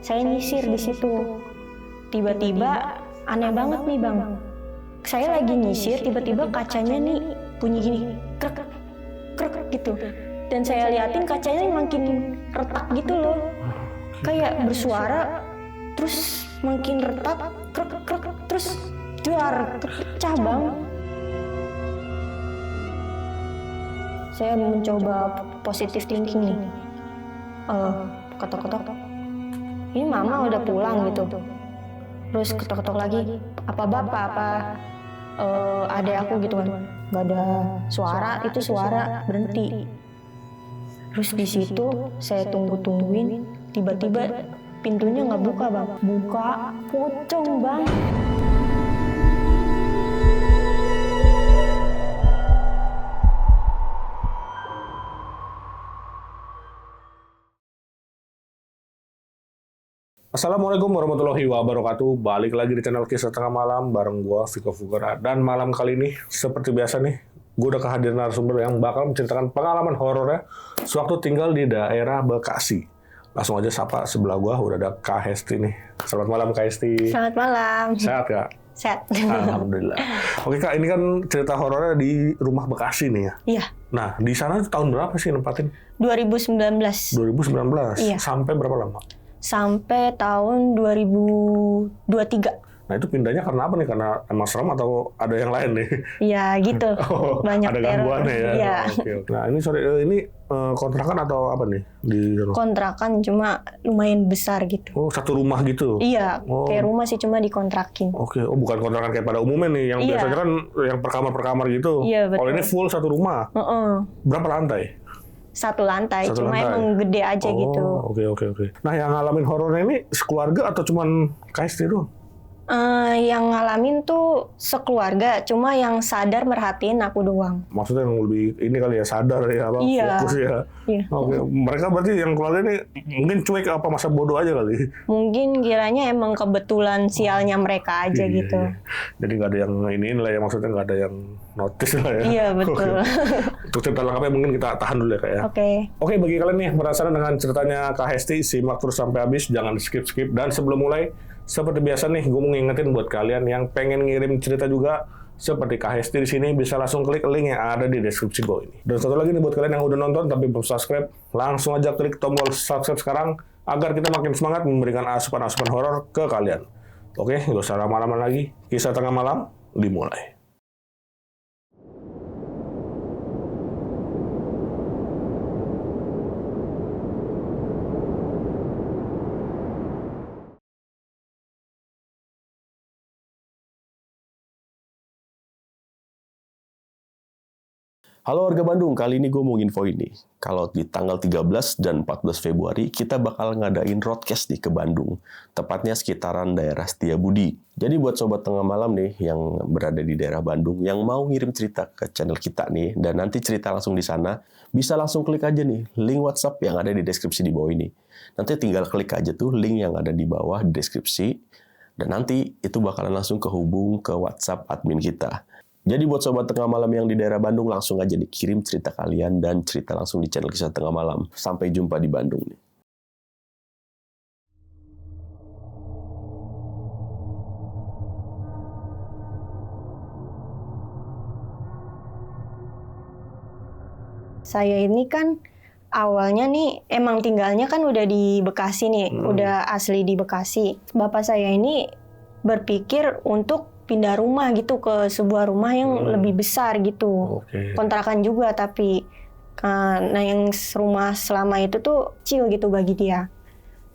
saya nyisir di situ. Tiba-tiba aneh banget nih Bang. Saya lagi nyisir, tiba-tiba kacanya nih bunyi gini, krek, krek gitu. Dan saya liatin kacanya makin retak gitu loh. Kayak bersuara, terus makin retak, krek, krek, terus duar, pecah Bang. Saya mencoba positive thinking nih. Ketok-ketok. Ini mama udah pulang gitu. Terus ketok-ketok lagi. Apa bapak? Apa adek aku gitu kan? Gak ada suara. Itu suara berhenti. Terus di situ saya tungguin. Tiba-tiba pintunya nggak buka Bang. Buka, pocong Bang. Assalamualaikum warahmatullahi wabarakatuh. Balik lagi di channel Kisah Tengah Malam bareng gua Viko Fugara. Dan malam kali ini seperti biasa nih, gua udah kehadiran narasumber yang bakal menceritakan pengalaman horornya sewaktu tinggal di daerah Bekasi. Langsung aja sapa sebelah gua udah ada Kak Hesti nih. Selamat malam Kak Hesti. Selamat malam. Sehat Kak? Sehat. Alhamdulillah. Oke Kak, ini kan cerita horornya di rumah Bekasi nih ya. Iya. Nah, di sana tahun berapa sih nempatin? 2019. 2019. Iya. Sampai berapa lama? Sampai tahun 2023. Nah itu pindahnya karena apa nih? Karena emang serem atau ada yang lain nih? Ya gitu. Oh, banyak ada teror. gangguannya ya? Iya. Oke. Nah ini kontrakan atau apa nih? Kontrakan cuma lumayan besar gitu. Oh, satu rumah gitu? Iya, Oh. kayak rumah sih cuma dikontrakin. Oke, oh bukan kontrakan kayak pada umumnya nih, yang Iya. biasanya kan yang per kamar gitu. Iya, betul. Kalau ini full satu rumah. Berapa lantai? Satu lantai, Satu cuma lantai. emang gede aja gitu. Oke. Nah yang ngalamin horornya ini sekeluarga atau cuman KST doang? Yang ngalamin tuh sekeluarga, cuma yang sadar merhatiin aku doang. Maksudnya yang lebih ini kali ya, sadar ya, apa, Iya. fokus ya. Iya. Oke, mereka berarti yang keluarga ini mungkin cuek apa masa bodoh aja kali? Mungkin kiranya emang kebetulan sialnya mereka aja Iya, gitu. iya. Jadi nggak ada yang ini lah ya, maksudnya nggak ada yang notice lah ya. Iya, betul. Oke. Untuk cerita lengkapnya mungkin kita tahan dulu ya Kak ya. Oke. Bagi kalian nih yang penasaran dengan ceritanya Kak Hesti, simak terus sampai habis, jangan skip. Dan sebelum mulai, seperti biasa nih, gue mau ngingetin buat kalian yang pengen ngirim cerita juga seperti Kak Hesti di sini, bisa langsung klik link yang ada di deskripsi bawah ini. Dan satu lagi nih buat kalian yang udah nonton tapi belum subscribe, langsung aja klik tombol subscribe sekarang agar kita makin semangat memberikan asupan-asupan horor ke kalian. Oke, nggak usah lama-lama lagi, Kisah Tengah Malam dimulai. Halo warga Bandung, kali ini gue mau info ini. Kalau di tanggal 13 dan 14 Februari, kita bakal ngadain roadcast nih ke Bandung. Tepatnya sekitaran daerah Setiabudi. Jadi buat Sobat Tengah Malam nih, yang berada di daerah Bandung, yang mau ngirim cerita ke channel kita nih, dan nanti cerita langsung di sana, bisa langsung klik aja nih, link WhatsApp yang ada di deskripsi di bawah ini. Nanti tinggal klik aja tuh link yang ada di bawah di deskripsi, dan nanti itu bakalan langsung kehubung ke WhatsApp admin kita. Jadi buat Sobat Tengah Malam yang di daerah Bandung, langsung aja dikirim cerita kalian dan cerita langsung di channel Kisah Tengah Malam. Sampai jumpa di Bandung nih. Saya ini kan awalnya nih emang tinggalnya kan udah di Bekasi nih, udah asli di Bekasi. Bapak saya ini berpikir untuk pindah rumah gitu ke sebuah rumah yang lebih besar gitu. Oke. Kontrakan juga tapi nah yang rumah selama itu tuh kecil gitu bagi dia.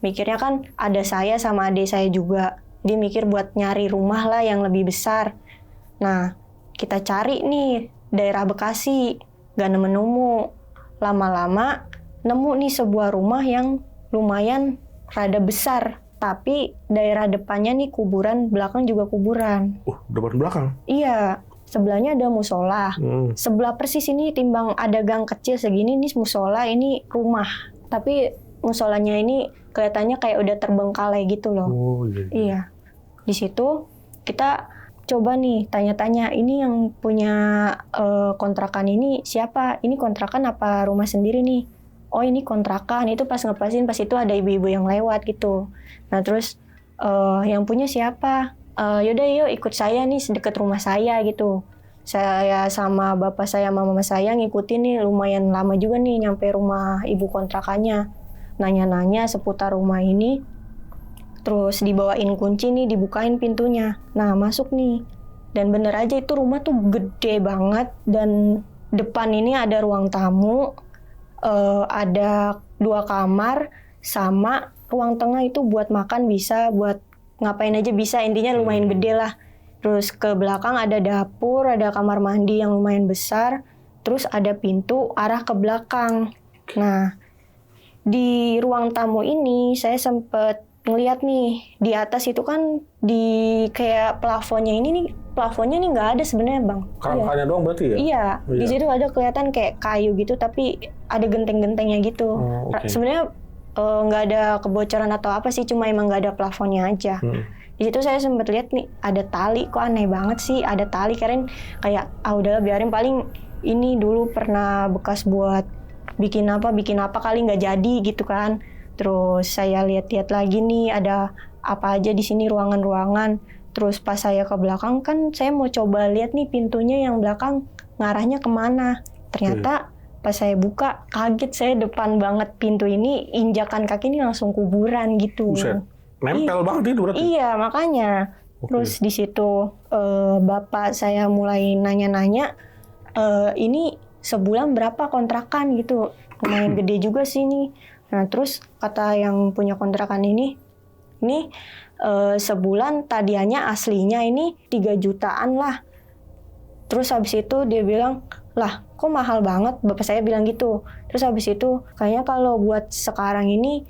Mikirnya kan ada saya sama adik saya juga. Dia mikir buat nyari rumah lah yang lebih besar. Nah, kita cari nih daerah Bekasi, gak nemu-nemu. Lama-lama nemu nih sebuah rumah yang lumayan rada besar. Tapi daerah depannya nih kuburan, belakang juga kuburan. Depan belakang? Iya, sebelahnya ada musola. Sebelah persis ini timbang ada gang kecil segini, nih musola, ini rumah. Tapi musolanya ini kelihatannya kayak udah terbengkalai gitu loh. Oh iya. Iya. Di situ kita coba nih tanya-tanya, ini yang punya kontrakan ini siapa? Ini kontrakan apa rumah sendiri nih? oh ini kontrakan. Itu pas ngepasin, pas itu ada ibu-ibu yang lewat gitu. Nah terus yang punya siapa? Yaudah yuk ikut saya nih deket rumah saya gitu. Saya sama bapak saya sama mama saya ngikutin nih, lumayan lama juga nih nyampe rumah ibu kontrakannya. Nanya-nanya seputar rumah ini. Terus dibawain kunci nih, dibukain pintunya. Nah masuk nih. Dan bener aja itu rumah tuh gede banget. Dan depan ini ada ruang tamu. Ada 2 kamar. Sama ruang tengah itu buat makan bisa, buat ngapain aja bisa. Intinya lumayan gede lah. Terus ke belakang ada dapur, ada kamar mandi yang lumayan besar. Terus ada pintu arah ke belakang. Nah, di ruang tamu ini saya sempet ngeliat nih, di atas itu kan di kayak plafonnya ini nggak ada sebenarnya Bang. Kerangkanya doang berarti ya? Iya, di situ ada kelihatan kayak kayu gitu, tapi ada genteng-gentengnya gitu. Okay. Sebenarnya nggak ada kebocoran atau apa sih, cuma emang nggak ada plafonnya aja. Di situ saya sempat lihat nih ada tali, kok aneh banget sih ada tali, keren kayak udahlah biarin, paling ini dulu pernah bekas buat bikin apa kali nggak jadi gitu kan. Terus saya lihat-lihat lagi nih ada apa aja di sini, ruangan-ruangan. Terus pas saya ke belakang kan saya mau coba lihat nih pintunya yang belakang ngarahnya kemana. Ternyata pas saya buka kaget saya, depan banget pintu ini, injakan kaki ini langsung kuburan gitu. Buset. Nempel banget itu berarti? Iya, makanya. Terus di situ bapak saya mulai nanya-nanya, ini sebulan berapa kontrakan gitu. Lumayan gede juga sih ini. Nah, terus kata yang punya kontrakan ini sebulan tadiannya aslinya ini 3 jutaan lah. Terus habis itu dia bilang, lah kok mahal banget? Bapak saya bilang gitu. Terus habis itu kayaknya kalau buat sekarang ini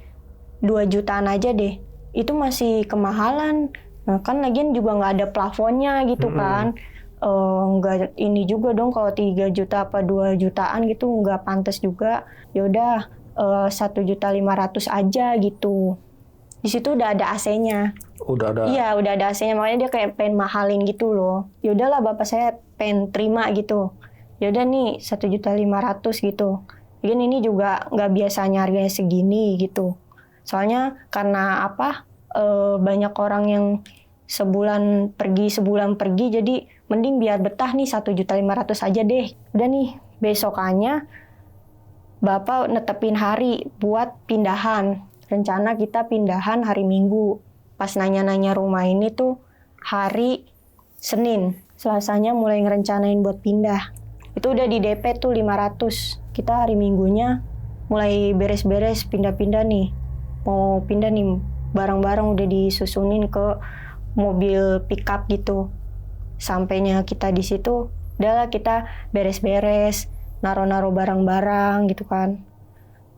2 jutaan aja deh. Itu masih kemahalan. Nah, kan lagian juga nggak ada plafonnya gitu kan. Nggak ini juga dong kalau 3 juta apa 2 jutaan gitu, nggak pantas juga. Yaudah 1.500.000 aja gitu. Di situ udah ada AC-nya. Udah ada? Iya, udah ada AC-nya. Makanya dia kayak pengen mahalin gitu loh. Yaudahlah bapak saya pengen terima gitu. Yaudah nih 1.500.000 gitu. Lagian ini juga nggak biasanya harganya segini gitu. Soalnya karena banyak orang yang sebulan pergi, jadi mending biar betah nih 1.500.000 aja deh. Udah nih, besokannya bapak netepin hari buat pindahan. Rencana kita pindahan hari Minggu. Pas nanya-nanya rumah ini tuh hari Senin. Selasanya mulai ngerencanain buat pindah. Itu udah di DP tuh 500. Kita hari Minggunya mulai beres-beres pindah-pindah nih. Mau pindah nih, barang-barang udah disusunin ke mobil pickup gitu. Sampainya kita di situ, udahlah kita beres-beres, naro-naro barang-barang gitu kan.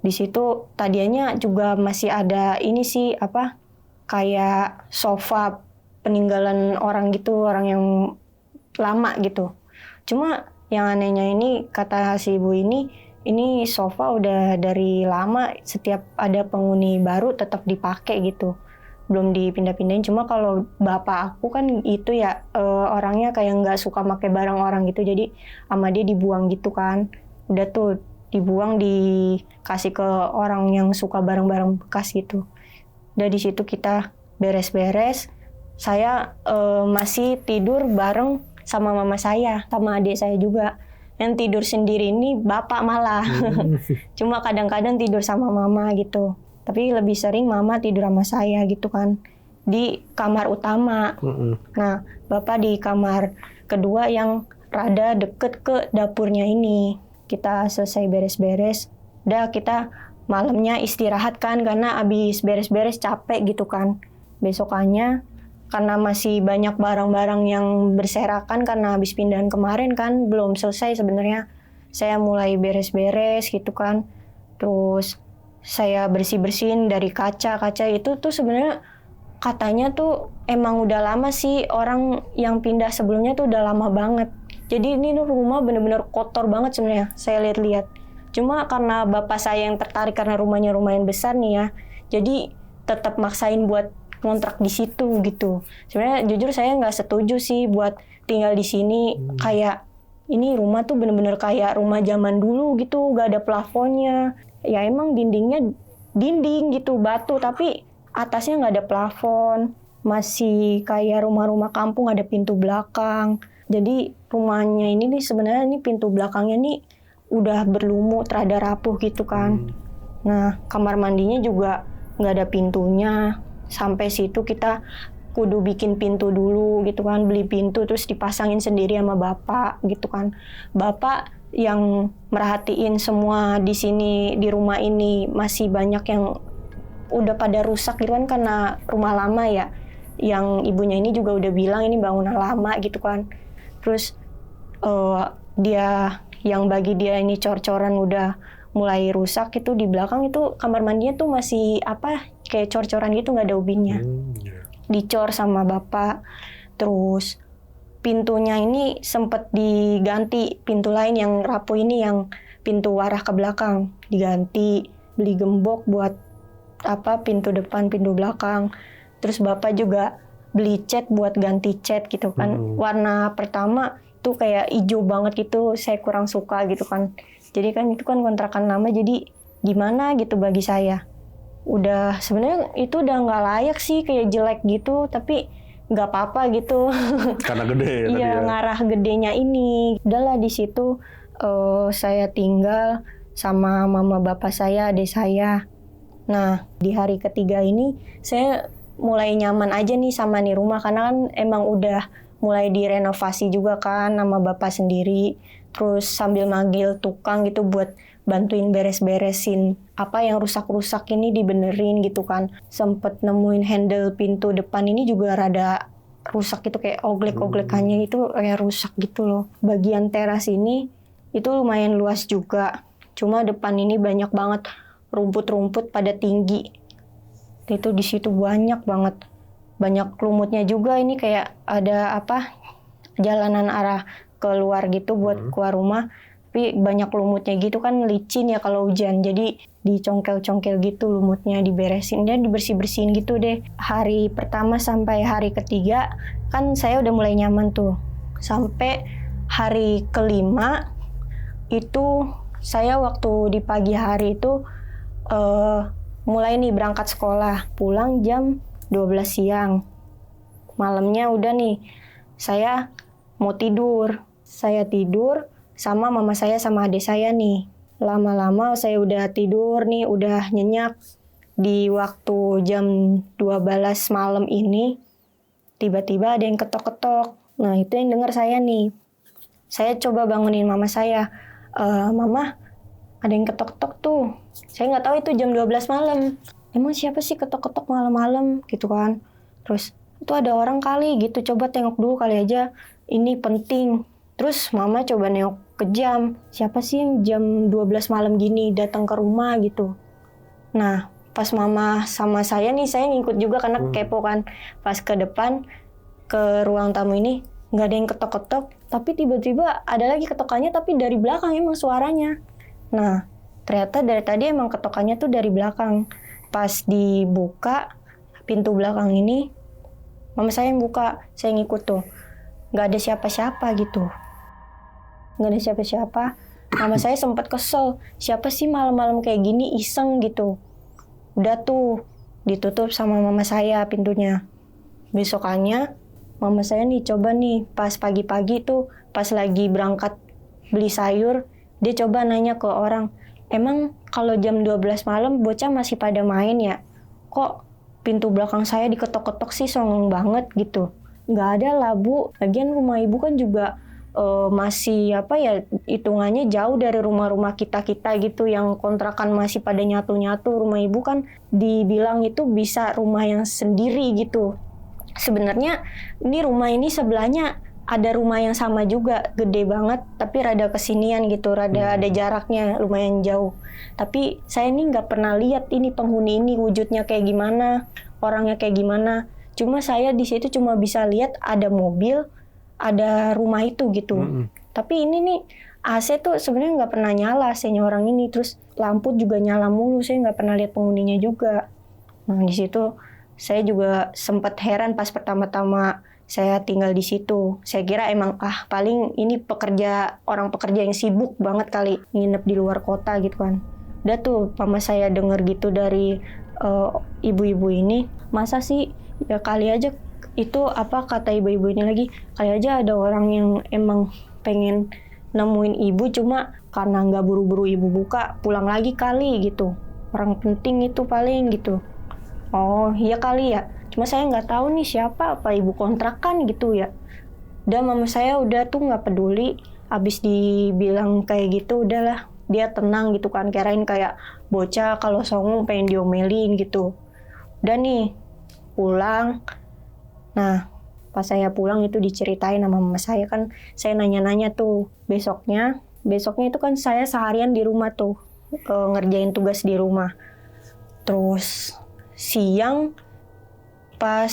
Di situ tadinya juga masih ada ini sih kayak sofa peninggalan orang gitu, orang yang lama gitu. Cuma yang anehnya ini kata si ibu ini sofa udah dari lama, setiap ada penghuni baru tetap dipakai gitu. Belum dipindah-pindahin. Cuma kalau bapak aku kan itu ya orangnya kayak nggak suka pakai barang orang gitu. Jadi sama dia dibuang gitu kan. Udah tuh dibuang, dikasih ke orang yang suka barang-barang bekas gitu. Udah di situ kita beres-beres. Saya masih tidur bareng sama mama saya, sama adik saya juga. Yang tidur sendiri ini bapak malah. Cuma kadang-kadang tidur sama mama gitu. Tapi lebih sering mama tidur sama saya gitu kan. Di kamar utama. Nah, bapak di kamar kedua yang rada deket ke dapurnya ini. Kita selesai beres-beres. Udah kita malamnya istirahat kan, karena abis beres-beres capek gitu kan. Besokannya karena masih banyak barang-barang yang berserakan karena habis pindahan kemarin kan, belum selesai sebenarnya. Saya mulai beres-beres gitu kan. Terus saya bersih-bersihin dari kaca itu tuh sebenarnya katanya tuh emang udah lama sih, orang yang pindah sebelumnya tuh udah lama banget. Jadi ini rumah bener-bener kotor banget sebenarnya, saya lihat-lihat. Cuma karena bapak saya yang tertarik karena rumahnya lumayan besar nih ya, jadi tetap maksain buat ngontrak di situ gitu. Sebenarnya jujur saya nggak setuju sih buat tinggal di sini. Kayak ini rumah tuh bener-bener kayak rumah zaman dulu gitu, nggak ada plafonnya. ya emang dindingnya dinding gitu batu, tapi atasnya nggak ada plafon, masih kayak rumah-rumah kampung, ada pintu belakang. Jadi rumahnya ini nih sebenarnya ini pintu belakangnya nih udah berlumut, rada rapuh gitu kan. Nah, kamar mandinya juga nggak ada pintunya. Sampai situ kita kudu bikin pintu dulu gitu kan, beli pintu terus dipasangin sendiri sama bapak gitu kan. Bapak yang merhatiin semua di sini, di rumah ini masih banyak yang udah pada rusak gitu kan, karena rumah lama ya. Yang ibunya ini juga udah bilang ini bangunan lama gitu kan. Terus dia yang bagi dia ini cor-coran udah mulai rusak, itu di belakang itu kamar mandinya tuh masih kayak cor-coran gitu, nggak ada ubinnya. Dicor sama bapak. Terus pintunya ini sempet diganti, pintu lain yang rapuh ini, yang pintu arah ke belakang diganti, beli gembok buat pintu depan, pintu belakang. Terus bapak juga beli cat buat ganti cat gitu kan. Warna pertama itu kayak hijau banget gitu, saya kurang suka gitu kan. Jadi kan itu kan kontrakan lama, jadi gimana gitu bagi saya. Udah sebenarnya itu udah nggak layak sih, kayak jelek gitu, tapi nggak apa-apa gitu. Karena gede tadi Iya, ya. ngarah gedenya ini. Udahlah di situ saya tinggal sama mama bapak saya, adik saya. Nah, di hari ketiga ini saya mulai nyaman aja nih sama nih rumah, karena kan emang udah mulai direnovasi juga kan sama bapak sendiri. Terus sambil manggil tukang gitu buat bantuin beres-beresin apa yang rusak-rusak ini, dibenerin gitu kan. Sempet nemuin handle pintu depan ini juga rada rusak gitu, kayak oglek-oglekannya itu kayak rusak gitu loh. Bagian teras ini itu lumayan luas juga, cuma depan ini banyak banget rumput-rumput pada tinggi. Itu di situ banyak banget, banyak lumutnya juga. Ini kayak ada jalanan arah keluar gitu buat keluar rumah. Tapi banyak lumutnya gitu kan, licin ya kalau hujan. Jadi dicongkel-congkel gitu lumutnya, diberesin dan dibersih-bersihin gitu deh. Hari pertama sampai hari ketiga kan saya udah mulai nyaman tuh. Sampai hari kelima itu saya waktu di pagi hari itu mulai nih berangkat sekolah. Pulang jam 12 siang. Malamnya udah nih saya mau tidur. Saya tidur sama mama saya sama adik saya nih. Lama-lama saya udah tidur nih, udah nyenyak. Di waktu jam 12 malam ini, tiba-tiba ada yang ketok-ketok. Nah, itu yang dengar saya nih. Saya coba bangunin mama saya. Mama, ada yang ketok-ketok tuh. Saya nggak tahu itu jam 12 malam. Emang siapa sih ketok-ketok malam-malam gitu kan. Terus, itu ada orang kali gitu, coba tengok dulu kali aja. Ini penting. Terus mama coba nengok ke jam, siapa sih yang jam 12 malam gini datang ke rumah gitu. Nah, pas mama sama saya nih, saya ngikut juga karena kepo kan. Pas ke depan, ke ruang tamu ini, nggak ada yang ketok-ketok, tapi tiba-tiba ada lagi ketokannya, tapi dari belakang emang suaranya. Nah, ternyata dari tadi emang ketokannya tuh dari belakang. Pas dibuka pintu belakang ini, mama saya yang buka, saya ngikut tuh. Nggak ada siapa-siapa gitu. Nggak ada siapa-siapa. Mama saya sempat kesel. Siapa sih malam-malam kayak gini iseng gitu. Udah tuh ditutup sama mama saya pintunya. Besokannya mama saya nih coba nih pas pagi-pagi tuh pas lagi berangkat beli sayur, dia coba nanya ke orang, emang kalau jam 12 malam bocah masih pada main ya? Kok pintu belakang saya diketok-ketok sih, songong banget gitu. Nggak ada lah Bu. Lagian rumah ibu kan juga masih hitungannya jauh dari rumah-rumah kita gitu yang kontrakan masih pada nyatu-nyatu. Rumah ibu kan dibilang itu bisa rumah yang sendiri gitu. Sebenarnya ini rumah ini sebelahnya ada rumah yang sama juga, gede banget tapi rada kesinian gitu, rada ada jaraknya lumayan jauh. Tapi saya ini nggak pernah lihat ini penghuni ini wujudnya kayak gimana, orangnya kayak gimana. Cuma saya di situ cuma bisa lihat ada mobil, ada rumah itu gitu. Tapi ini nih AC tuh sebenarnya nggak pernah nyala AC-nya orang ini, terus lampu juga nyala mulu, saya nggak pernah lihat penghuninya juga. Nah di situ saya juga sempat heran pas pertama-tama saya tinggal di situ. Saya kira emang paling ini orang pekerja yang sibuk banget kali nginep di luar kota gitu kan. Udah tuh mama saya denger gitu dari ibu-ibu ini, masa sih ya kali aja itu apa kata ibu-ibu ini lagi, kali aja ada orang yang emang pengen nemuin ibu cuma karena nggak buru-buru ibu buka pulang lagi kali gitu, orang penting itu paling gitu. Oh iya kali ya, cuma saya nggak tahu nih siapa, apa ibu kontrakan gitu ya. Udah mama saya udah tuh nggak peduli, abis dibilang kayak gitu udahlah dia tenang gitu kan, kirain kayak bocah kalau songong pengen diomelin gitu. Udah nih pulang. Nah pas saya pulang itu diceritain sama mama saya kan, saya nanya-nanya tuh besoknya itu kan saya seharian di rumah tuh ngerjain tugas di rumah. Terus pas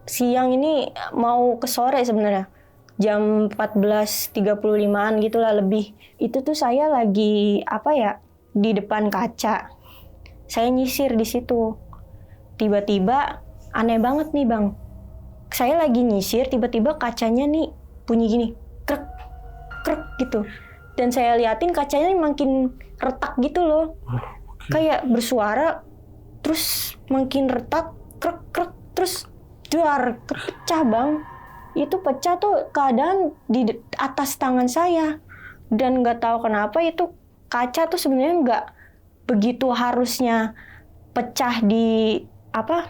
siang ini mau ke sore sebenarnya, jam 14.35an gitulah lebih. Itu tuh saya lagi di depan kaca. Saya nyisir di situ. Tiba-tiba aneh banget nih Bang. Saya lagi nyisir, tiba-tiba kacanya nih bunyi gini, krek, krek gitu. Dan saya liatin kacanya makin retak gitu loh. Kayak bersuara, terus makin retak, krek, krek, terus duar, pecah Bang. Itu pecah tuh keadaan di atas tangan saya. Dan nggak tahu kenapa itu kaca tuh sebenarnya nggak begitu harusnya pecah di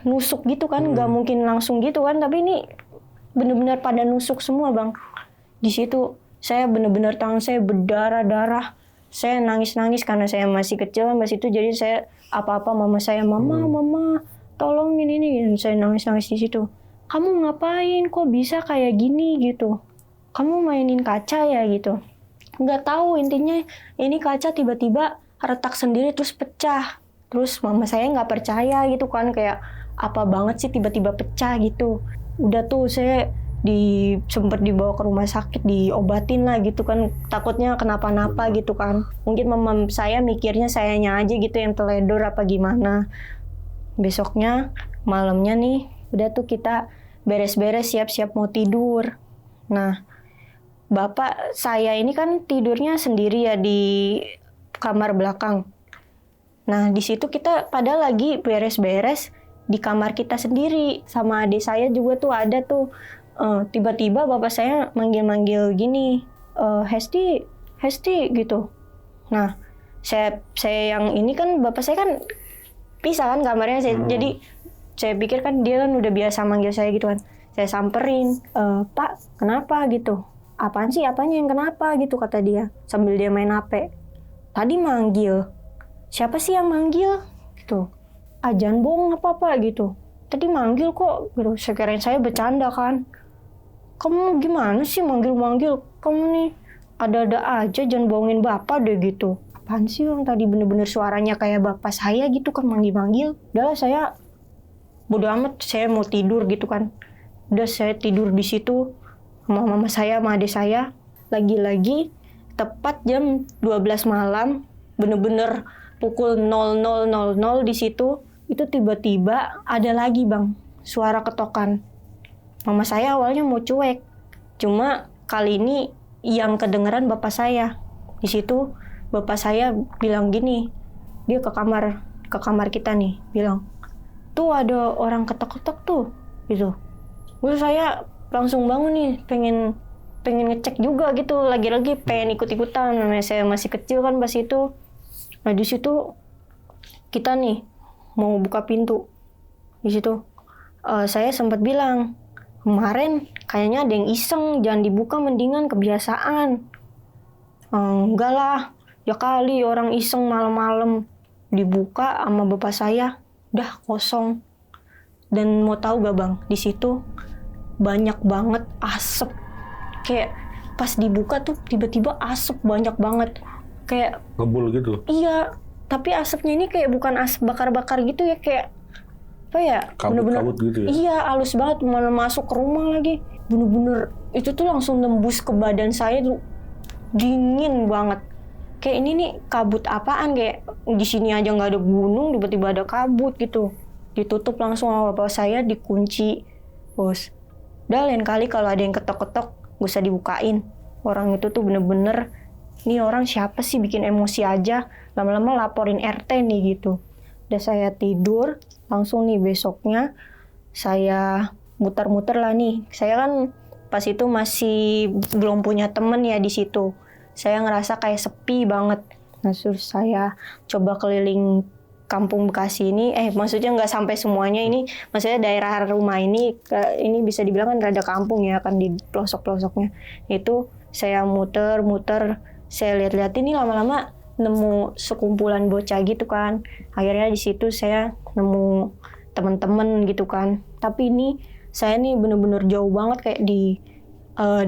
nusuk gitu kan, nggak mungkin langsung gitu kan, tapi ini benar-benar pada nusuk semua Bang. Di situ saya benar-benar tangan saya berdarah-darah, saya nangis-nangis karena saya masih kecil kan pas itu, jadi saya apa-apa mama saya, mama tolongin ini, saya nangis-nangis di situ. Kamu ngapain, kok bisa kayak gini gitu, kamu mainin kaca ya gitu. Nggak tahu, intinya ini kaca tiba-tiba retak sendiri terus pecah. Terus mama saya nggak percaya gitu kan, kayak apa banget sih tiba-tiba pecah gitu. Udah tuh saya sempet dibawa ke rumah sakit, diobatin lah gitu kan, takutnya kenapa-napa gitu kan. Mungkin mama saya mikirnya sayanya aja gitu yang teledor apa gimana. Besoknya malamnya nih udah tuh kita beres-beres siap-siap mau tidur. Nah bapak saya ini kan tidurnya sendiri ya di kamar belakang. Nah di situ kita pada lagi beres-beres di kamar kita sendiri, sama adik saya juga tuh ada tuh. Tiba-tiba bapak saya manggil-manggil gini, Hesti gitu. Nah saya yang ini kan bapak saya kan pisah kan kamarnya, jadi saya pikir kan dia kan udah biasa manggil saya gitu kan. Saya samperin, Pak kenapa gitu? Apaan sih, apanya yang kenapa gitu, kata dia sambil dia main HP. Tadi manggil. Siapa sih yang manggil? Gitu. Jangan bohong apa-apa gitu. Tadi manggil kok gitu. Sekirain saya bercanda kan. Kamu gimana sih manggil-manggil? Kamu nih ada-ada aja, jangan bohongin bapak deh gitu. Apaan sih yang tadi bener-bener suaranya kayak bapak saya gitu kan manggil-manggil. Udahlah saya bodo amat, saya mau tidur gitu kan. Udah saya tidur di situ sama mama saya sama adik saya. Lagi-lagi tepat jam 12 malam, bener-bener pukul 00.00 di situ, itu tiba-tiba ada lagi Bang, suara ketokan. Mama saya awalnya mau cuek, cuma kali ini yang kedengeran bapak saya. Di situ bapak saya bilang gini, dia ke kamar kita nih, bilang, tuh ada orang ketok-ketok tuh, gitu. Terus saya langsung bangun nih, pengen ngecek juga gitu, lagi-lagi pengen ikut-ikutan, namanya saya masih kecil kan pas itu. Nah di situ kita nih mau buka pintu. Di situ saya sempat bilang, kemarin kayaknya ada yang iseng, jangan dibuka mendingan, kebiasaan. Enggak lah, ya kali orang iseng malam-malam. Dibuka sama bapak saya, udah kosong. Dan mau tahu gak Bang, di situ banyak banget asap. Kayak pas dibuka tuh tiba-tiba asap banyak banget. Kayak ngebul gitu. Iya, tapi asapnya ini kayak bukan asap bakar-bakar gitu ya, kayak apa ya? Kabut-kabut gitu ya. Iya, halus banget, mana masuk ke rumah lagi. Bener-bener itu tuh langsung nembus ke badan saya tuh, dingin banget. Kayak ini nih kabut apaan, kayak di sini aja nggak ada gunung, tiba-tiba ada kabut gitu. Ditutup langsung sama bapak saya, dikunci, bos. Udah lain kali kalau ada yang ketok-ketok, gak usah dibukain. Orang itu tuh bener-bener, ini orang siapa sih bikin emosi aja. lama-lama laporin RT nih gitu. Udah saya tidur, langsung nih besoknya saya muter-muter lah nih. Saya kan pas itu masih belum punya temen ya di situ. Saya ngerasa kayak sepi banget. Nah, terus saya coba keliling kampung Bekasi ini, maksudnya nggak sampai semuanya ini, maksudnya daerah rumah ini bisa dibilang kan rada kampung ya, kan di pelosok-pelosoknya. Itu saya muter-muter, saya lihat-lihat ini lama-lama nemu sekumpulan bocah gitu kan. Akhirnya di situ saya nemu teman-teman gitu kan. Tapi ini saya nih bener-bener jauh banget kayak di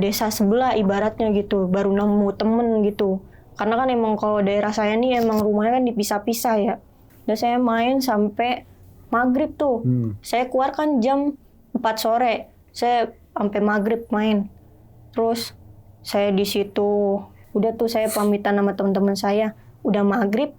desa sebelah ibaratnya gitu, baru nemu temen gitu. Karena kan emang kalau daerah saya nih emang rumahnya kan dipisah-pisah ya. Dan saya main sampai maghrib tuh. Saya keluar kan jam 4 sore. Saya sampai maghrib main. Terus saya di situ udah tuh saya pamitan sama teman-teman saya. Udah maghrib,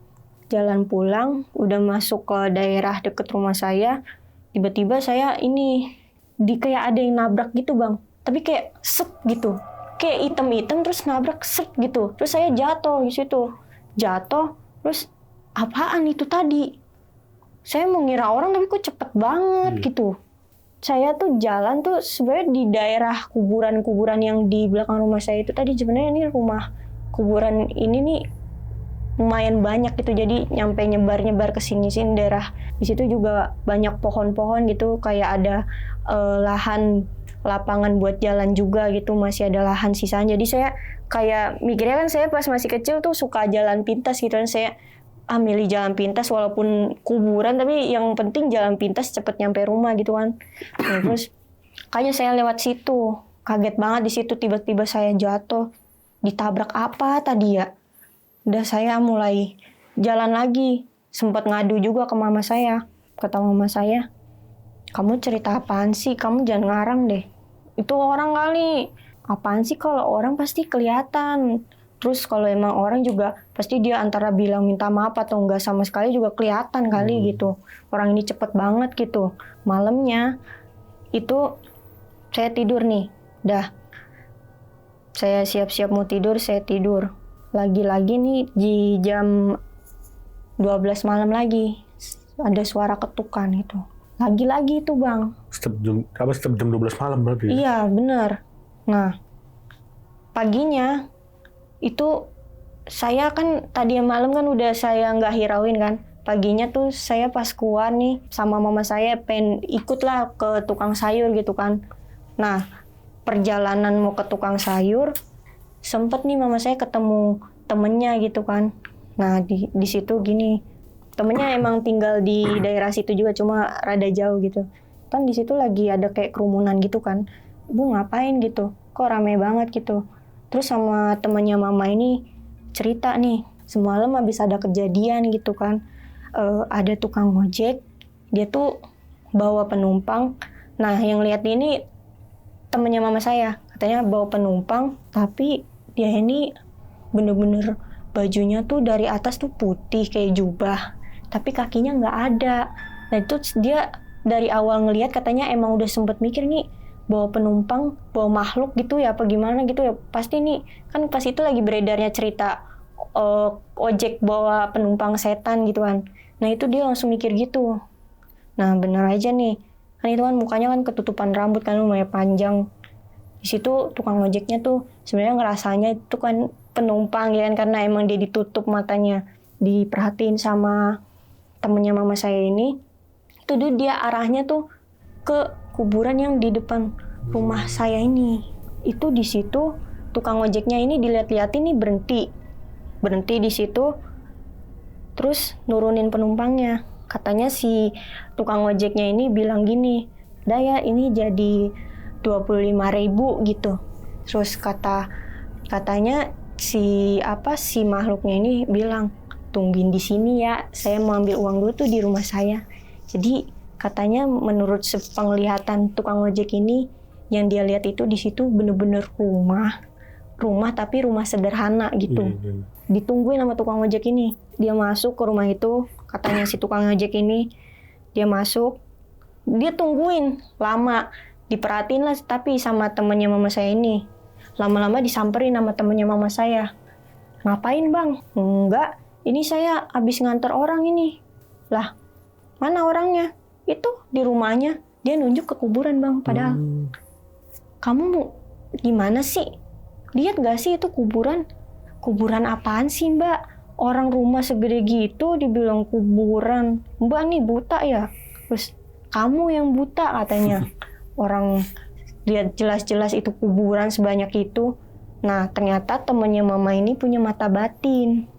jalan pulang, udah masuk ke daerah deket rumah saya. Tiba-tiba saya ini kayak ada yang nabrak gitu bang. Tapi kayak set gitu. Kayak item-item terus nabrak set gitu. Terus saya jatuh di situ. Jatuh, terus apaan itu tadi? Saya mau ngira orang tapi kok cepet banget gitu. Saya tuh jalan tuh sebenarnya di daerah kuburan-kuburan yang di belakang rumah saya itu tadi. Sebenarnya ini rumah kuburan ini nih lumayan banyak gitu. Jadi nyampe nyebar-nyebar ke sini-sini daerah. Di situ juga banyak pohon-pohon gitu, kayak ada lahan lapangan buat jalan juga gitu, masih ada lahan sisanya. Jadi saya kayak mikirnya kan saya pas masih kecil tuh suka jalan pintas gitu kan, saya milih jalan pintas walaupun kuburan, tapi yang penting jalan pintas cepet nyampe rumah gitu kan. Nah, terus kayaknya saya lewat situ, kaget banget di situ tiba-tiba saya jatuh, ditabrak apa tadi ya. Udah saya mulai jalan lagi, sempat ngadu juga ke mama saya. Kata mama saya, kamu cerita apaan sih? Kamu jangan ngarang deh. Itu orang kali. Apaan sih kalau orang pasti kelihatan. Terus kalau emang orang juga pasti dia antara bilang minta maaf atau enggak sama sekali juga kelihatan kali gitu. Orang ini cepet banget gitu. Malamnya itu saya tidur nih. Dah. Saya siap-siap mau tidur, saya tidur. Lagi-lagi nih di jam 12 malam lagi ada suara ketukan itu. Lagi-lagi itu bang. Setiap jam 12 malam berarti? Iya benar. Nah paginya itu saya kan tadi malam kan udah saya nggak hirauin kan. Paginya tuh saya pas keluar nih sama mama saya pengen ikutlah ke tukang sayur gitu kan. Nah perjalanan mau ke tukang sayur sempet nih mama saya ketemu temennya gitu kan. Nah di situ gini, temennya emang tinggal di daerah situ juga cuma rada jauh gitu. Kan di situ lagi ada kayak kerumunan gitu kan. Bu ngapain gitu? Kok rame banget gitu. Terus sama temannya mama ini cerita nih, semalam habis ada kejadian gitu kan. Ada tukang ojek, dia tuh bawa penumpang. Nah yang lihat ini temannya mama saya, katanya bawa penumpang, tapi dia ini bener-bener bajunya tuh dari atas tuh putih kayak jubah, tapi kakinya nggak ada. Nah itu dia dari awal ngelihat katanya emang udah sempet mikir nih, bawa penumpang, bawa makhluk gitu ya, apa gimana gitu ya. Pasti nih, kan pas itu lagi beredarnya cerita ojek bawa penumpang setan gitu kan. Nah itu dia langsung mikir gitu. Nah bener aja nih, kan itu kan mukanya kan ketutupan rambut kan lumayan panjang. Di situ tukang ojeknya tuh sebenarnya ngerasanya itu kan penumpang ya kan, karena emang dia ditutup matanya. Diperhatiin sama temennya mama saya ini, itu dia arahnya tuh ke kuburan yang di depan rumah saya ini. Itu di situ tukang ojeknya ini dilihat-liatin nih berhenti di situ, terus nurunin penumpangnya. Katanya si tukang ojeknya ini bilang gini, "Daya ini jadi 25.000 gitu." Terus katanya si makhluknya ini bilang, "Tungguin di sini ya, saya mau ambil uang dulu tuh di rumah saya." Jadi katanya menurut penglihatan tukang ojek ini, yang dia lihat itu di situ bener-bener rumah tapi rumah sederhana gitu. Ditungguin sama tukang ojek ini. Dia masuk ke rumah itu, katanya si tukang ojek ini, dia masuk, dia tungguin lama, diperhatiin lah tapi sama temennya mama saya ini. Lama-lama disamperin sama temennya mama saya. "Ngapain bang?" "Enggak, ini saya habis nganter orang ini. Lah, mana orangnya? Itu di rumahnya. Dia nunjuk ke kuburan bang, padahal. Kamu gimana sih? Lihat gak sih itu kuburan? Kuburan apaan sih mbak? Orang rumah segede gitu dibilang kuburan. Mbak nih buta ya? Terus kamu yang buta katanya. Orang lihat jelas-jelas itu kuburan sebanyak itu. Nah ternyata temannya mama ini punya mata batin.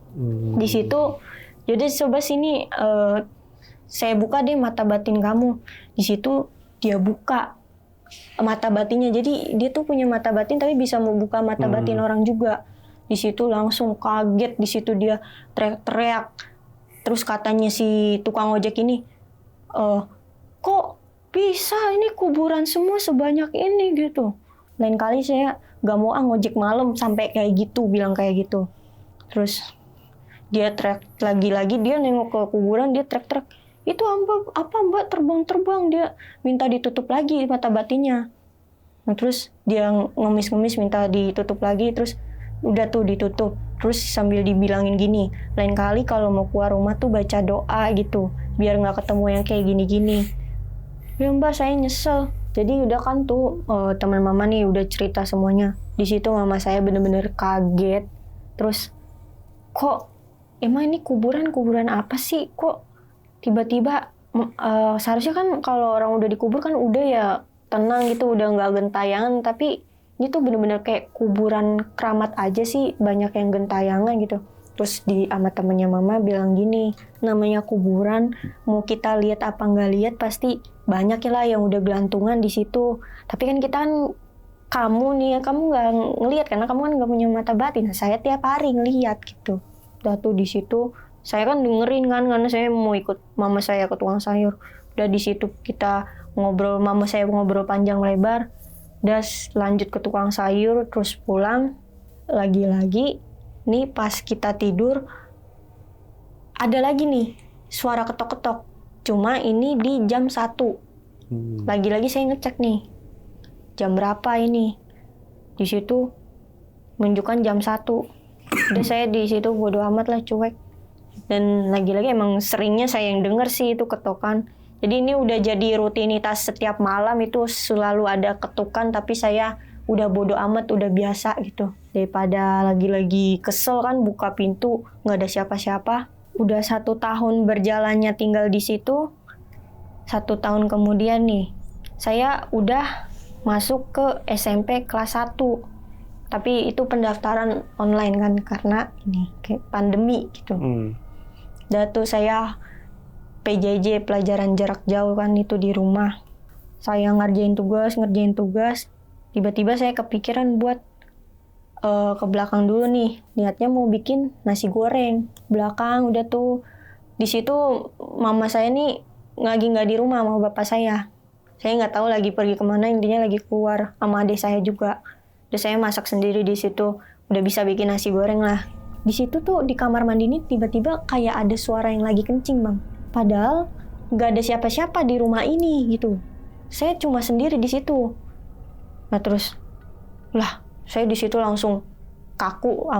Di situ, jadi coba sini saya buka deh mata batin kamu. Di situ dia buka mata batinnya. Jadi dia tuh punya mata batin tapi bisa membuka mata batin orang juga. Di situ langsung kaget. Di situ dia teriak-teriak. Terus katanya si tukang ojek ini, kok bisa ini kuburan semua sebanyak ini gitu. Lain kali saya gak mau ngojek malam sampai kayak gitu, bilang kayak gitu. Terus dia teriak lagi-lagi, dia nengok ke kuburan, dia teriak-teriak, itu apa mbak terbang-terbang, dia minta ditutup lagi mata batinnya. Nah terus dia ngemis-ngemis minta ditutup lagi, terus udah tuh ditutup. Terus sambil dibilangin gini, lain kali kalau mau keluar rumah tuh baca doa gitu, biar nggak ketemu yang kayak gini-gini. Ya mbak saya nyesel. Jadi udah kan tuh teman mama nih udah cerita semuanya. Di situ mama saya bener-bener kaget. Terus kok emang ini kuburan apa sih? Kok tiba-tiba seharusnya kan kalau orang udah dikubur kan udah ya tenang gitu, udah nggak gentayangan. Tapi ini tuh bener-bener kayak kuburan keramat aja sih, banyak yang gentayangan gitu. Terus sama temennya mama bilang gini, namanya kuburan, mau kita lihat apa nggak lihat pasti banyak lah yang udah gelantungan di situ. Tapi kan kita kan, kamu nih, kamu nggak ngelihat karena kamu kan nggak punya mata batin. Saya tiap hari ngelihat gitu. Udah tuh di situ, saya kan dengerin kan karena saya mau ikut mama saya ke tukang sayur. Udah di situ kita ngobrol, mama saya ngobrol panjang lebar. Udah lanjut ke tukang sayur, terus pulang. Lagi-lagi nih pas kita tidur, ada lagi nih suara ketok-ketok. Cuma ini di jam 1. Lagi-lagi saya ngecek nih, jam berapa ini. Di situ menunjukkan jam 1. Udah saya di situ bodo amat lah, cuek. Dan lagi-lagi emang seringnya saya yang denger sih itu ketokan. Jadi ini udah jadi rutinitas setiap malam itu selalu ada ketukan, tapi saya udah bodo amat, udah biasa gitu. Daripada lagi-lagi kesel kan buka pintu nggak ada siapa-siapa. Udah 1 tahun berjalannya tinggal di situ. 1 tahun kemudian nih, saya udah masuk ke SMP kelas 1. Tapi itu pendaftaran online kan karena ini kayak pandemi gitu. Udah tuh saya PJJ, pelajaran jarak jauh kan itu di rumah. Saya ngerjain tugas. Tiba-tiba saya kepikiran buat ke belakang dulu nih. Niatnya mau bikin nasi goreng. Belakang udah tuh. Di situ mama saya nih lagi nggak di rumah sama bapak saya. Saya nggak tahu lagi pergi kemana, intinya lagi keluar sama adik saya juga. Terus saya masak sendiri di situ. Udah bisa bikin nasi goreng lah. Di situ tuh di kamar mandi ini tiba-tiba kayak ada suara yang lagi kencing bang. Padahal nggak ada siapa-siapa di rumah ini gitu. Saya cuma sendiri di situ. Nah terus, saya di situ langsung kaku,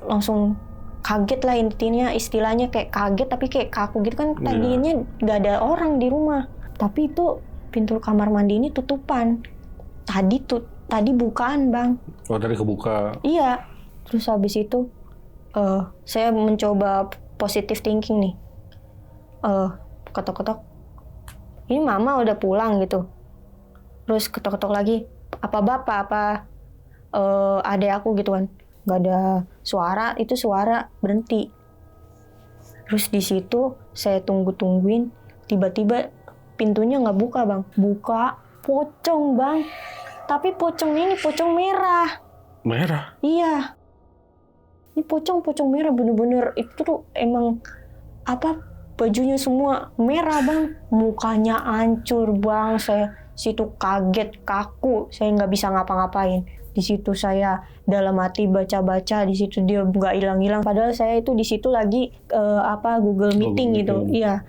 langsung kaget lah intinya, istilahnya kayak kaget tapi kayak kaku gitu kan. Tadinya nggak ada orang di rumah. Tapi itu pintu kamar mandi ini tutupan. Tadi bukaan bang. Oh tadi kebuka. Iya. Terus habis itu saya mencoba positive thinking nih. Ketok-ketok. Ini mama udah pulang gitu. Terus ketok-ketok lagi. Apa bapak? Apa adek aku gitu kan. Gak ada suara. Itu suara berhenti. Terus di situ saya tungguin. Tiba-tiba pintunya nggak buka bang. Buka. Pocong bang. Tapi pocongnya ini pocong merah. Merah? Iya. Ini pocong merah bener-bener. Itu tuh emang bajunya semua merah bang. Mukanya hancur bang. Saya situ kaget, kaku. Saya nggak bisa ngapa-ngapain. Di situ saya dalam hati baca-baca. Di situ dia nggak hilang-hilang. Padahal saya itu di situ lagi Google Meeting gitu. Iya.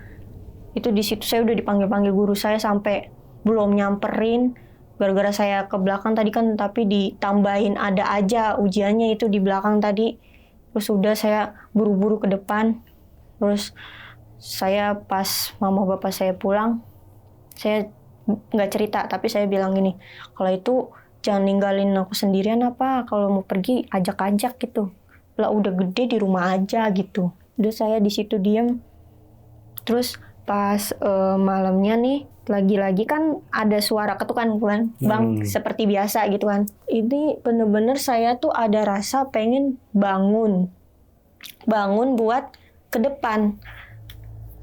Itu di situ saya udah dipanggil-panggil guru saya sampai belum nyamperin. Gara-gara saya ke belakang tadi kan, tapi ditambahin ada aja ujiannya itu di belakang tadi. Terus udah saya buru-buru ke depan. Terus saya pas mama bapak saya pulang, saya nggak cerita, tapi saya bilang gini, kalau itu jangan ninggalin aku sendirian apa, kalau mau pergi ajak-ajak gitu. Lah udah gede di rumah aja gitu. Udah saya di situ diem. Terus pas malamnya nih, lagi-lagi kan ada suara ketukan kan, bang, seperti biasa gitu kan. Ini bener-bener saya tuh ada rasa pengen bangun buat ke depan.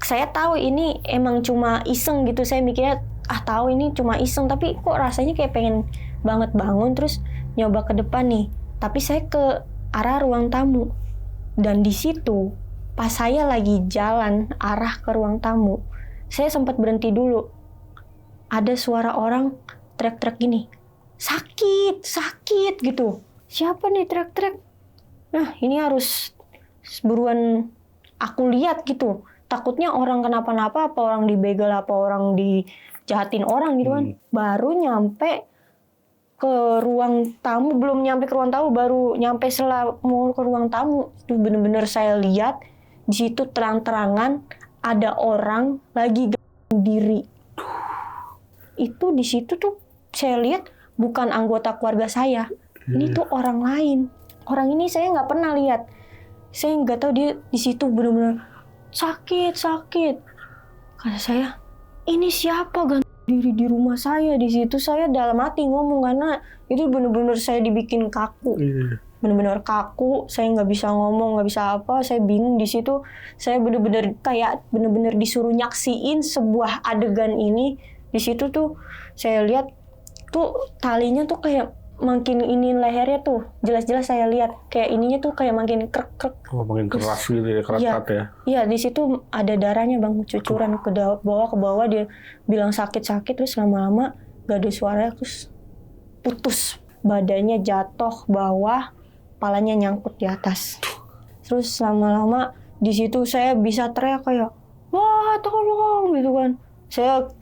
Saya tahu ini emang cuma iseng gitu, saya mikirnya tahu ini cuma iseng, tapi kok rasanya kayak pengen banget bangun, terus nyoba ke depan nih. Tapi saya ke arah ruang tamu, dan di situ pas saya lagi jalan arah ke ruang tamu, saya sempat berhenti dulu. Ada suara orang teriak-teriak gini, sakit gitu. Siapa nih teriak-teriak? Nah ini harus buruan aku lihat gitu. Takutnya orang kenapa-napa, apa orang dibegal, apa orang dijahatin orang gitu kan. Baru nyampe ke ruang tamu, belum nyampe ke ruang tamu, baru nyampe setelah mau ke ruang tamu, itu bener-bener saya lihat di situ terang-terangan ada orang lagi gantung diri. Itu di situ tuh saya lihat bukan anggota keluarga saya, ini tuh orang lain. Orang ini saya nggak pernah lihat, saya nggak tahu dia di situ bener-bener sakit. Kata saya, ini siapa gantung diri di rumah saya? Di situ saya dalam hati ngomong, karena itu bener-bener saya dibikin kaku. Bener-bener kaku, saya nggak bisa ngomong, nggak bisa apa, saya bingung di situ. Saya bener-bener kayak bener-bener disuruh nyaksiin sebuah adegan ini. Di situ tuh saya lihat tuh talinya tuh kayak makin ini, lehernya tuh jelas-jelas saya lihat kayak ininya tuh kayak makin krek. Oh, makin keras gitu ya, keras ya. Iya, di situ ada darahnya bang, cucuran ke bawah, dia bilang sakit, terus lama-lama gak ada suara, terus putus, badannya jatuh bawah, palanya nyangkut di atas. Terus lama-lama di situ saya bisa teriak kayak, wah tolong gitu kan.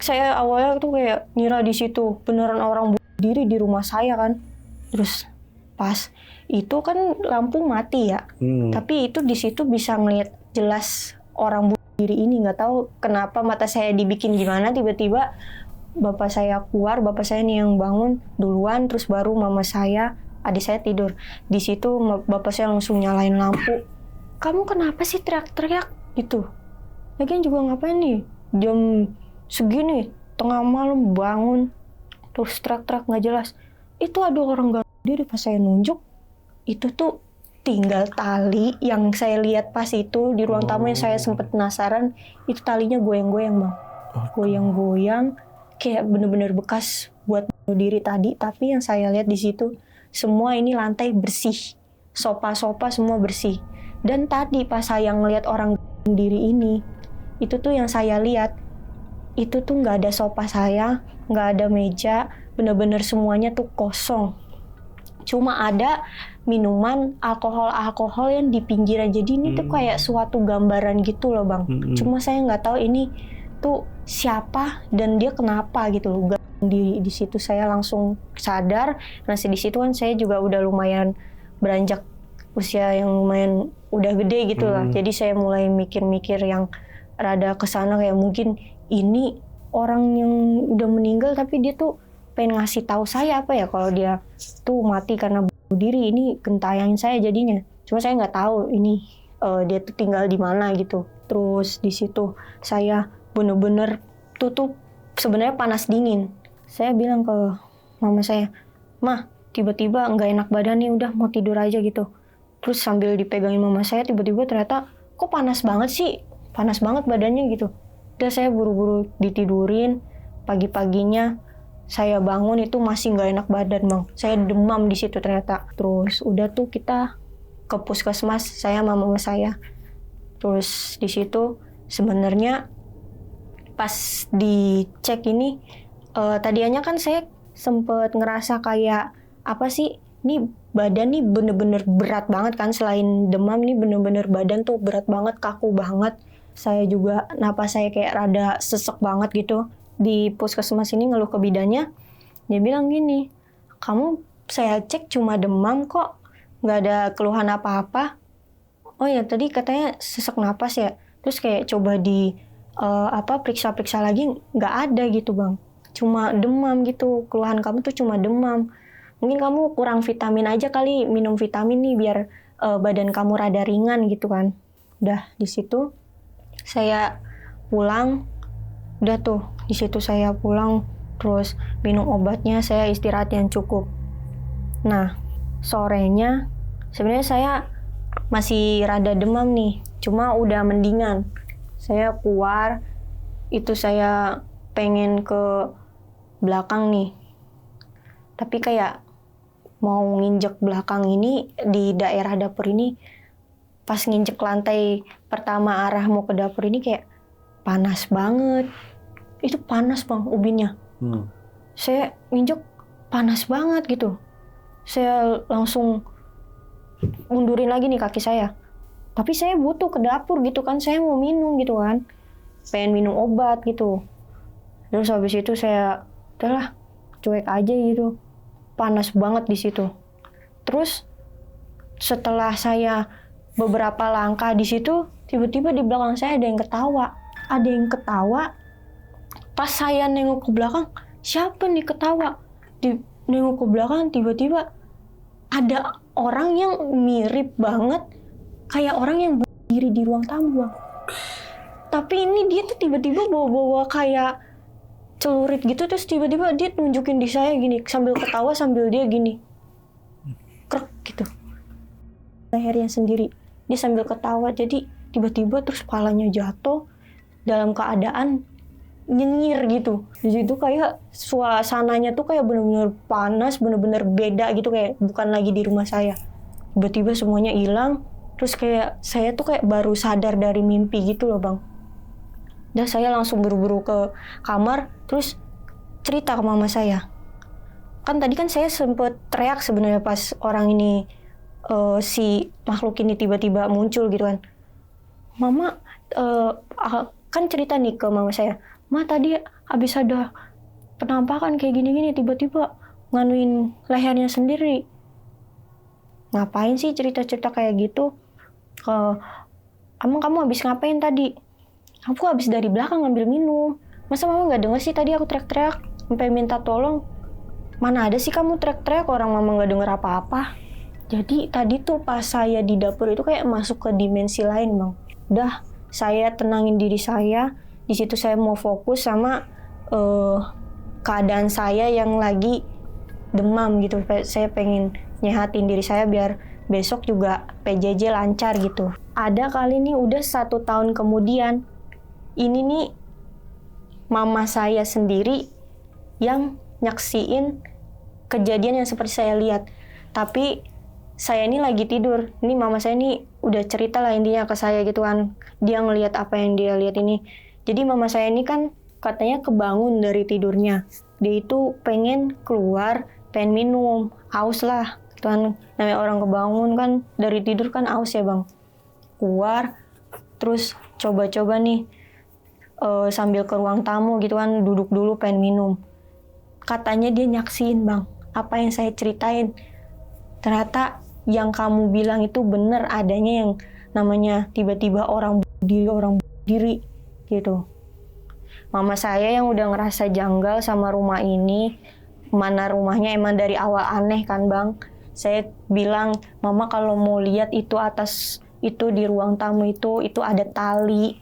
Saya awalnya tuh kayak ngira di situ beneran orang bunuh diri di rumah saya kan. Terus pas itu kan lampu mati ya, tapi itu di situ bisa ngeliat jelas orang bunuh diri ini. Nggak tahu kenapa mata saya dibikin gimana, tiba-tiba bapak saya keluar, bapak saya nih yang bangun duluan, terus baru mama saya, adik saya tidur. Di situ bapak saya langsung nyalain lampu. Kamu kenapa sih teriak-teriak gitu? Lagian juga ngapain nih jam segini tengah malam bangun terus teriak-teriak nggak jelas. Itu ada orang gantung diri. Pas saya nunjuk, itu tuh tinggal tali yang saya lihat pas itu di ruang tamu yang saya sempet penasaran. Itu talinya goyang-goyang bang, goyang-goyang kayak bener-bener bekas buat bunuh diri tadi. Tapi yang saya lihat di situ semua ini lantai bersih, sofa-sofa semua bersih. Dan tadi pas saya ngeliat orang gantung diri ini, itu tuh yang saya lihat, itu tuh nggak ada sofa saya, nggak ada meja, bener-bener semuanya tuh kosong. Cuma ada minuman alkohol yang di pinggiran. Jadi ini tuh kayak suatu gambaran gitu loh bang. Cuma saya nggak tahu ini tuh siapa dan dia kenapa gitu loh. Di situ saya langsung sadar. Nah di situ kan saya juga udah lumayan beranjak usia yang lumayan udah gede gitu lah. Jadi saya mulai mikir-mikir yang rada kesana, kayak mungkin ini orang yang udah meninggal tapi dia tuh pengen ngasih tahu saya apa ya, kalau dia tuh mati karena bunuh diri, ini gentayangan saya jadinya. Cuma saya nggak tahu ini dia tuh tinggal di mana gitu. Terus di situ saya bener-bener tutup, sebenarnya panas dingin. Saya bilang ke mama saya, "Mah, tiba-tiba nggak enak badan nih, udah mau tidur aja gitu." Terus sambil dipegangin mama saya, tiba-tiba ternyata kok panas banget sih, panas banget badannya gitu. Udah saya buru-buru ditidurin. Pagi-paginya saya bangun itu masih nggak enak badan bang. Saya demam di situ ternyata. Terus udah tuh kita ke puskesmas, saya sama mama saya. Terus di situ sebenarnya pas dicek ini, tadinya kan saya sempet ngerasa kayak apa sih, ini badan nih bener-bener berat banget kan, selain demam nih bener-bener badan tuh berat banget, kaku banget. Saya juga napas saya kayak rada sesek banget gitu. Di puskesmas ini ngeluh ke bidannya, dia bilang gini, "Kamu saya cek cuma demam kok, nggak ada keluhan apa-apa." oh ya tadi katanya sesak napas ya. Terus kayak coba di periksa-periksa lagi, nggak ada gitu bang. Cuma demam gitu, keluhan kamu tuh cuma demam. Mungkin kamu kurang vitamin aja kali, minum vitamin nih biar badan kamu rada ringan gitu kan. Udah di situ saya pulang, udah tuh di situ saya pulang, terus minum obatnya, saya istirahat yang cukup. Nah sorenya sebenarnya saya masih rada demam nih, cuma udah mendingan. Saya keluar, itu saya pengen ke belakang nih. Tapi kayak mau nginjek belakang ini di daerah dapur ini, pas nginjek lantai pertama arah mau ke dapur ini kayak panas banget. Itu panas bang ubinnya. Saya nginjek panas banget gitu. Saya langsung mundurin lagi nih kaki saya. Tapi saya butuh ke dapur gitu kan, saya mau minum gitu kan. Pengen minum obat gitu. Terus habis itu saya udahlah cuek aja gitu. Panas banget di situ. Terus setelah saya beberapa langkah di situ, tiba-tiba di belakang saya ada yang ketawa. Ada yang ketawa. Pas saya nengok ke belakang, siapa nih ketawa? Nengok ke belakang tiba-tiba ada orang yang mirip banget kayak orang yang berdiri di ruang tamu bang. Tapi ini dia tuh tiba-tiba bawa-bawa kayak celurit gitu, terus tiba-tiba dia nunjukin di saya gini sambil ketawa sambil dia gini krek gitu lehernya sendiri, dia sambil ketawa. Jadi tiba-tiba terus kepalanya jatuh dalam keadaan nyengir gitu. Di situ kayak suasananya tuh kayak bener-bener panas, bener-bener beda gitu, kayak bukan lagi di rumah saya. Tiba-tiba semuanya hilang, terus kayak saya tuh kayak baru sadar dari mimpi gitu loh bang. Dan saya langsung buru-buru ke kamar, terus cerita ke mama saya. Kan tadi kan saya sempet teriak sebenarnya pas orang ini, si makhluk ini tiba-tiba muncul gitu kan. Mama, kan cerita nih ke mama saya. Ma tadi habis ada penampakan kayak gini-gini, tiba-tiba nganuin lehernya sendiri. Ngapain sih cerita-cerita kayak gitu? Emang kamu habis ngapain tadi? Aku habis dari belakang ngambil minum. Masa mama nggak denger sih tadi aku teriak-teriak sampai minta tolong? Mana ada sih kamu teriak-teriak, orang mama nggak denger apa-apa. Jadi tadi tuh pas saya di dapur itu kayak masuk ke dimensi lain bang. Udah saya tenangin diri saya. Di situ saya mau fokus sama keadaan saya yang lagi demam gitu. Saya pengen nyehatin diri saya biar besok juga PJJ lancar gitu. Ada kali nih udah 1 tahun kemudian, ini nih mama saya sendiri yang nyaksiin kejadian yang seperti saya lihat. Tapi saya ini lagi tidur. Ini mama saya ini udah cerita lah intinya ke saya gitu kan. Dia ngelihat apa yang dia lihat ini. Jadi mama saya ini kan katanya kebangun dari tidurnya. Dia itu pengen keluar, pengen minum, haus lah. Gitu kan, namanya orang kebangun kan dari tidur kan haus ya bang. Keluar, terus coba-coba nih sambil ke ruang tamu gitu kan, duduk dulu pengen minum. Katanya dia nyaksiin bang, apa yang saya ceritain. Ternyata yang kamu bilang itu bener, adanya yang namanya tiba-tiba orang berdiri gitu. Mama saya yang udah ngerasa janggal sama rumah ini, mana rumahnya emang dari awal aneh kan bang. Saya bilang, mama kalau mau lihat itu atas itu di ruang tamu itu ada tali.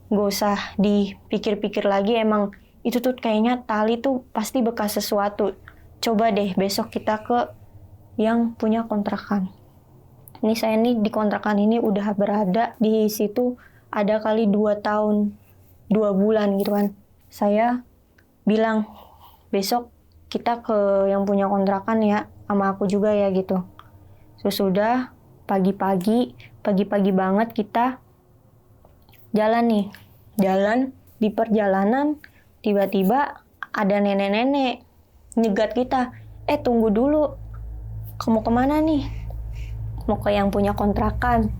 Gak usah dipikir-pikir lagi, emang itu tuh kayaknya tali tuh pasti bekas sesuatu. Coba deh besok kita ke yang punya kontrakan. Ini saya nih di kontrakan ini udah berada di situ ada kali 2 tahun 2 bulan gitu kan. Saya bilang besok kita ke yang punya kontrakan ya, sama aku juga ya gitu. Sesudah pagi-pagi banget kita jalan di perjalanan tiba-tiba ada nenek-nenek nyegat kita, tunggu dulu, kamu kemana nih? Mau ke yang punya kontrakan.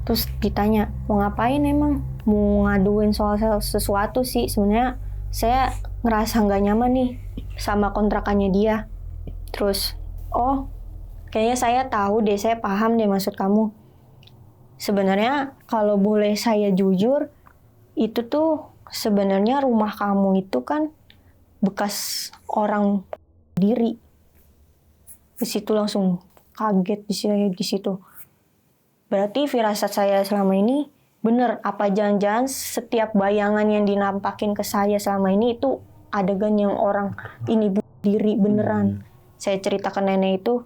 Terus ditanya, mau ngapain emang? Mau ngaduin soal sesuatu sih, sebenarnya saya ngerasa nggak nyaman nih sama kontrakannya dia. Terus, oh kayaknya saya tahu deh, saya paham deh maksud kamu. sebenarnya kalau boleh saya jujur, itu tuh sebenarnya rumah kamu itu kan bekas orang diri. Di situ langsung kaget di situ. Berarti firasat saya selama ini bener. Apa jangan-jangan setiap bayangan yang dinampakin ke saya selama ini itu adegan yang orang ini bunuh diri beneran. Saya cerita ke nenek itu,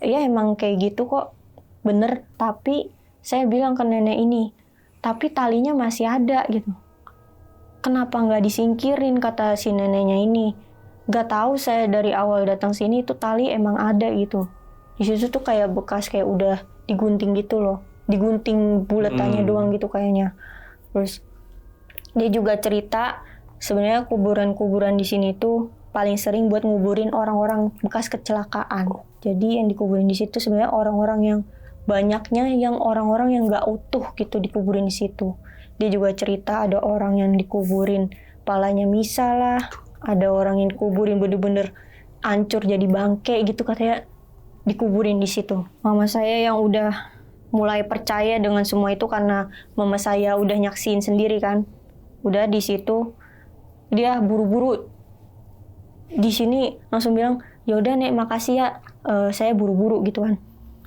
ya emang kayak gitu kok, bener. Tapi saya bilang ke nenek ini, tapi talinya masih ada gitu. Kenapa nggak disingkirin, kata si neneknya ini. Nggak tahu, saya dari awal datang sini itu tali emang ada gitu. Di situ tuh kayak bekas kayak udah digunting gitu loh. Digunting bulatannya doang gitu kayaknya. Terus dia juga cerita sebenarnya kuburan-kuburan di sini tuh paling sering buat nguburin orang-orang bekas kecelakaan. Jadi yang dikuburin di situ sebenarnya orang-orang yang banyaknya yang orang-orang yang nggak utuh gitu dikuburin di situ. Dia juga cerita ada orang yang dikuburin palanya misa lah, ada orang yang dikuburin bener-bener hancur jadi bangke gitu katanya dikuburin di situ. Mama saya yang udah mulai percaya dengan semua itu karena mama saya udah nyaksiin sendiri kan. Udah di situ dia buru-buru di sini langsung bilang, "Yaudah Nek, makasih ya, saya buru-buru gitu kan."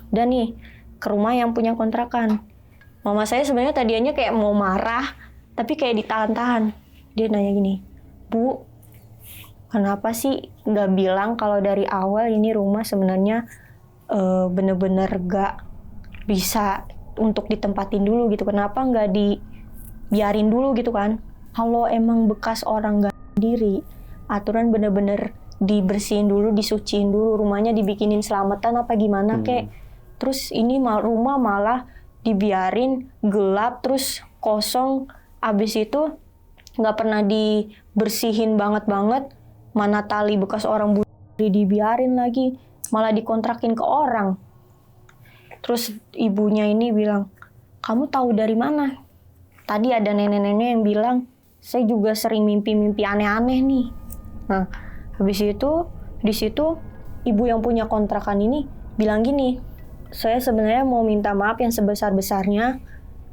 Dan nih ke rumah yang punya kontrakan. Mama saya sebenarnya tadinya kayak mau marah, tapi kayak ditahan-tahan. Dia nanya gini, "Bu, kenapa sih nggak bilang kalau dari awal ini rumah sebenarnya bener-bener gak bisa untuk ditempatin dulu gitu. Kenapa nggak dibiarin dulu gitu kan? Kalau emang bekas orang gak diri, aturan bener-bener dibersihin dulu, disuciin dulu, rumahnya dibikinin selamatan apa gimana kek. Terus ini rumah malah dibiarin gelap terus kosong, abis itu nggak pernah dibersihin banget, mana tali bekas orang bunuh diri dibiarin lagi, malah dikontrakin ke orang." Terus ibunya ini bilang, "Kamu tahu dari mana?" Tadi ada nenek-nenek yang bilang, "Saya juga sering mimpi-mimpi aneh-aneh nih." Nah, habis itu di situ ibu yang punya kontrakan ini bilang gini, "Saya sebenarnya mau minta maaf yang sebesar-besarnya.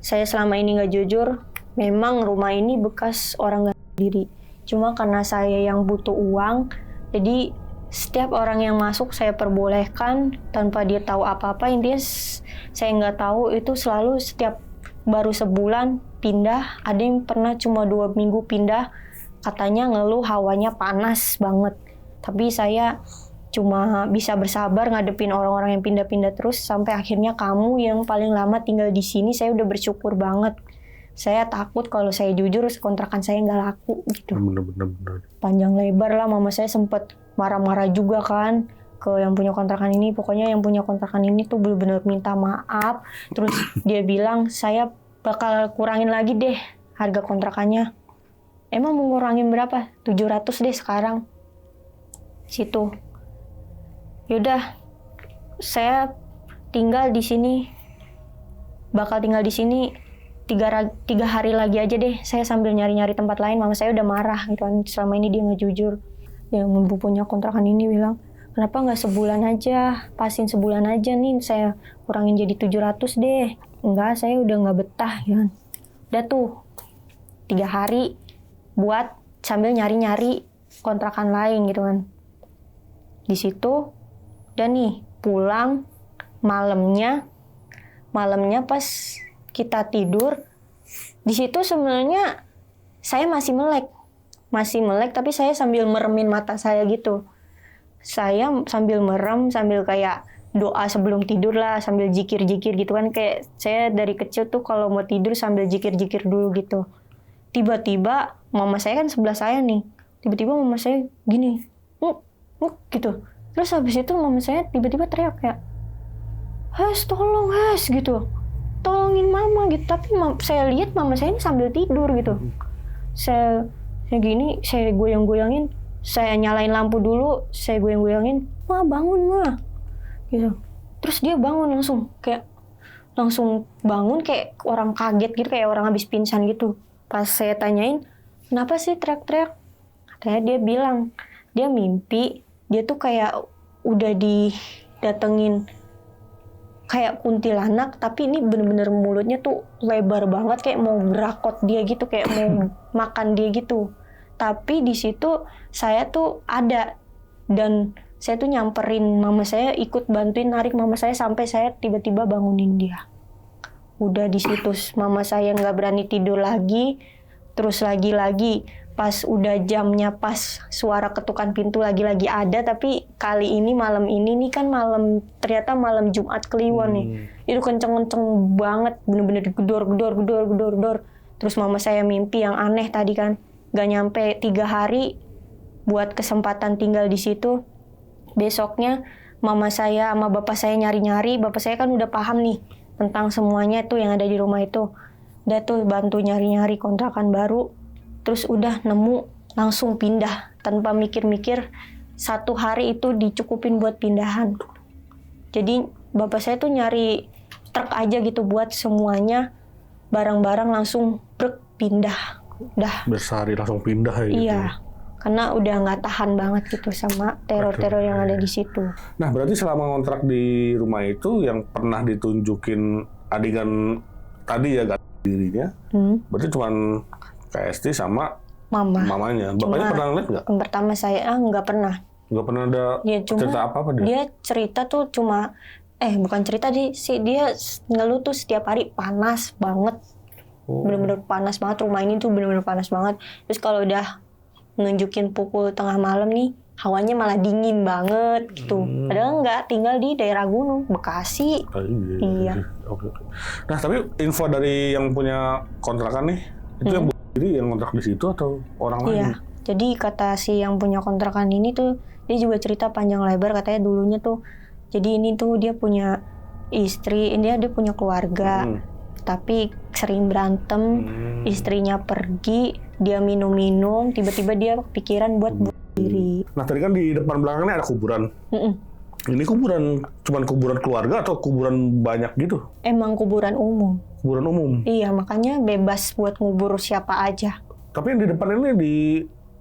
Saya selama ini nggak jujur. Memang rumah ini bekas orang nggak diri. Cuma karena saya yang butuh uang, jadi setiap orang yang masuk saya perbolehkan tanpa dia tahu apa-apa. Intinya saya nggak tahu itu selalu setiap baru sebulan pindah. Ada yang pernah cuma 2 minggu pindah. Katanya ngeluh hawanya panas banget. Tapi saya cuma bisa bersabar ngadepin orang-orang yang pindah-pindah terus sampai akhirnya kamu yang paling lama tinggal di sini. Saya udah bersyukur banget. Saya takut kalau saya jujur kontrakan saya nggak laku gitu." Bener. Panjang lebar lah, mama saya sempet marah-marah juga kan ke yang punya kontrakan ini. Pokoknya yang punya kontrakan ini tuh bener-bener minta maaf. Terus dia bilang, "Saya bakal kurangin lagi deh harga kontrakannya." Emang mau ngurangin berapa? 700 deh sekarang. Situ. Yaudah, saya tinggal di sini. Bakal tinggal di sini 3 hari lagi aja deh. Saya sambil nyari-nyari tempat lain. Mama saya udah marah gitu kan. Selama ini dia nggak jujur. Yang punya kontrakan ini bilang, "Kenapa nggak sebulan aja? Pasin sebulan aja nih. Saya kurangin jadi 700 deh." Enggak, saya udah nggak betah ya. Udah tuh 3 hari buat sambil nyari-nyari kontrakan lain gitu kan. Di situ dan nih pulang malamnya pas kita tidur di situ sebenarnya saya masih melek tapi saya sambil meremin mata saya gitu. Saya sambil merem sambil kayak doa sebelum tidur lah, sambil jikir-jikir gitu kan. Kayak saya dari kecil tuh kalau mau tidur sambil jikir-jikir dulu gitu. Tiba-tiba mama saya kan sebelah saya nih. Tiba-tiba mama saya gini, gitu. Terus habis itu mama saya tiba-tiba teriak kayak, "Hes, tolong Hes," gitu. "Tolongin mama," gitu. Tapi saya lihat mama saya ini sambil tidur gitu. Saya gini, saya goyang-goyangin, saya nyalain lampu dulu, saya goyang-goyangin, "Ma, bangun, Ma." Gitu. Terus dia bangun langsung bangun kayak orang kaget gitu, kayak orang habis pingsan gitu. Pas saya tanyain, "Kenapa sih teriak-teriak?" Katanya dia bilang, dia mimpi, dia tuh kayak udah didatengin kayak kuntilanak, tapi ini bener-bener mulutnya tuh lebar banget kayak mau gerakot dia gitu, kayak mau makan dia gitu. Tapi di situ saya tuh ada, dan saya tuh nyamperin mama saya, ikut bantuin narik mama saya sampai saya tiba-tiba bangunin dia. Udah di situ mama saya nggak berani tidur lagi, terus lagi-lagi pas udah jamnya, pas suara ketukan pintu lagi-lagi ada, tapi kali ini malam ini nih kan ternyata malam Jumat Kliwon nih. Itu kenceng-kenceng banget, bener-bener gedor. Terus mama saya mimpi yang aneh tadi kan, gak nyampe 3 hari buat kesempatan tinggal di situ. Besoknya mama saya sama bapak saya nyari-nyari, bapak saya kan udah paham nih tentang semuanya tuh yang ada di rumah itu. Udah tuh bantu nyari-nyari kontrakan baru. Terus udah nemu, langsung pindah. Tanpa mikir-mikir, 1 hari itu dicukupin buat pindahan. Jadi bapak saya tuh nyari truk aja gitu buat semuanya. Barang-barang langsung pindah. Udah. Bersehari langsung pindah ya gitu. Iya, karena udah nggak tahan banget gitu sama teror-teror yang ada di situ. Nah, berarti selama ngontrak di rumah itu yang pernah ditunjukin adegan tadi ya dirinya, berarti cuman KST sama mamanya. Bapaknya pernah ngeliat nggak? Yang pertama saya nggak pernah. Nggak pernah ada cerita apa-apa dia? Dia cerita tuh cuma, bukan cerita dia ngeluh tuh setiap hari panas banget. Bener-bener panas banget, rumah ini tuh bener-bener panas banget. Terus kalau udah nunjukin pukul tengah malam nih, hawanya malah dingin banget gitu. Padahal nggak, tinggal di daerah gunung, Bekasi. Iya. Oke. Nah, tapi info dari yang punya kontrakan nih, itu yang jadi yang kontrak di situ atau orang lain? Iya. Jadi kata si yang punya kontrakan ini tuh, dia juga cerita panjang lebar, katanya dulunya tuh, jadi ini tuh dia punya istri, dia punya keluarga, tapi sering berantem, istrinya pergi, dia minum-minum, tiba-tiba dia kepikiran buat bunuh diri. Nah, tadi kan di depan belakangnya ada kuburan. Ini cuman kuburan keluarga atau kuburan banyak gitu? Emang kuburan umum. Kuburan umum? Iya, makanya bebas buat ngubur siapa aja. Tapi yang di depan ini di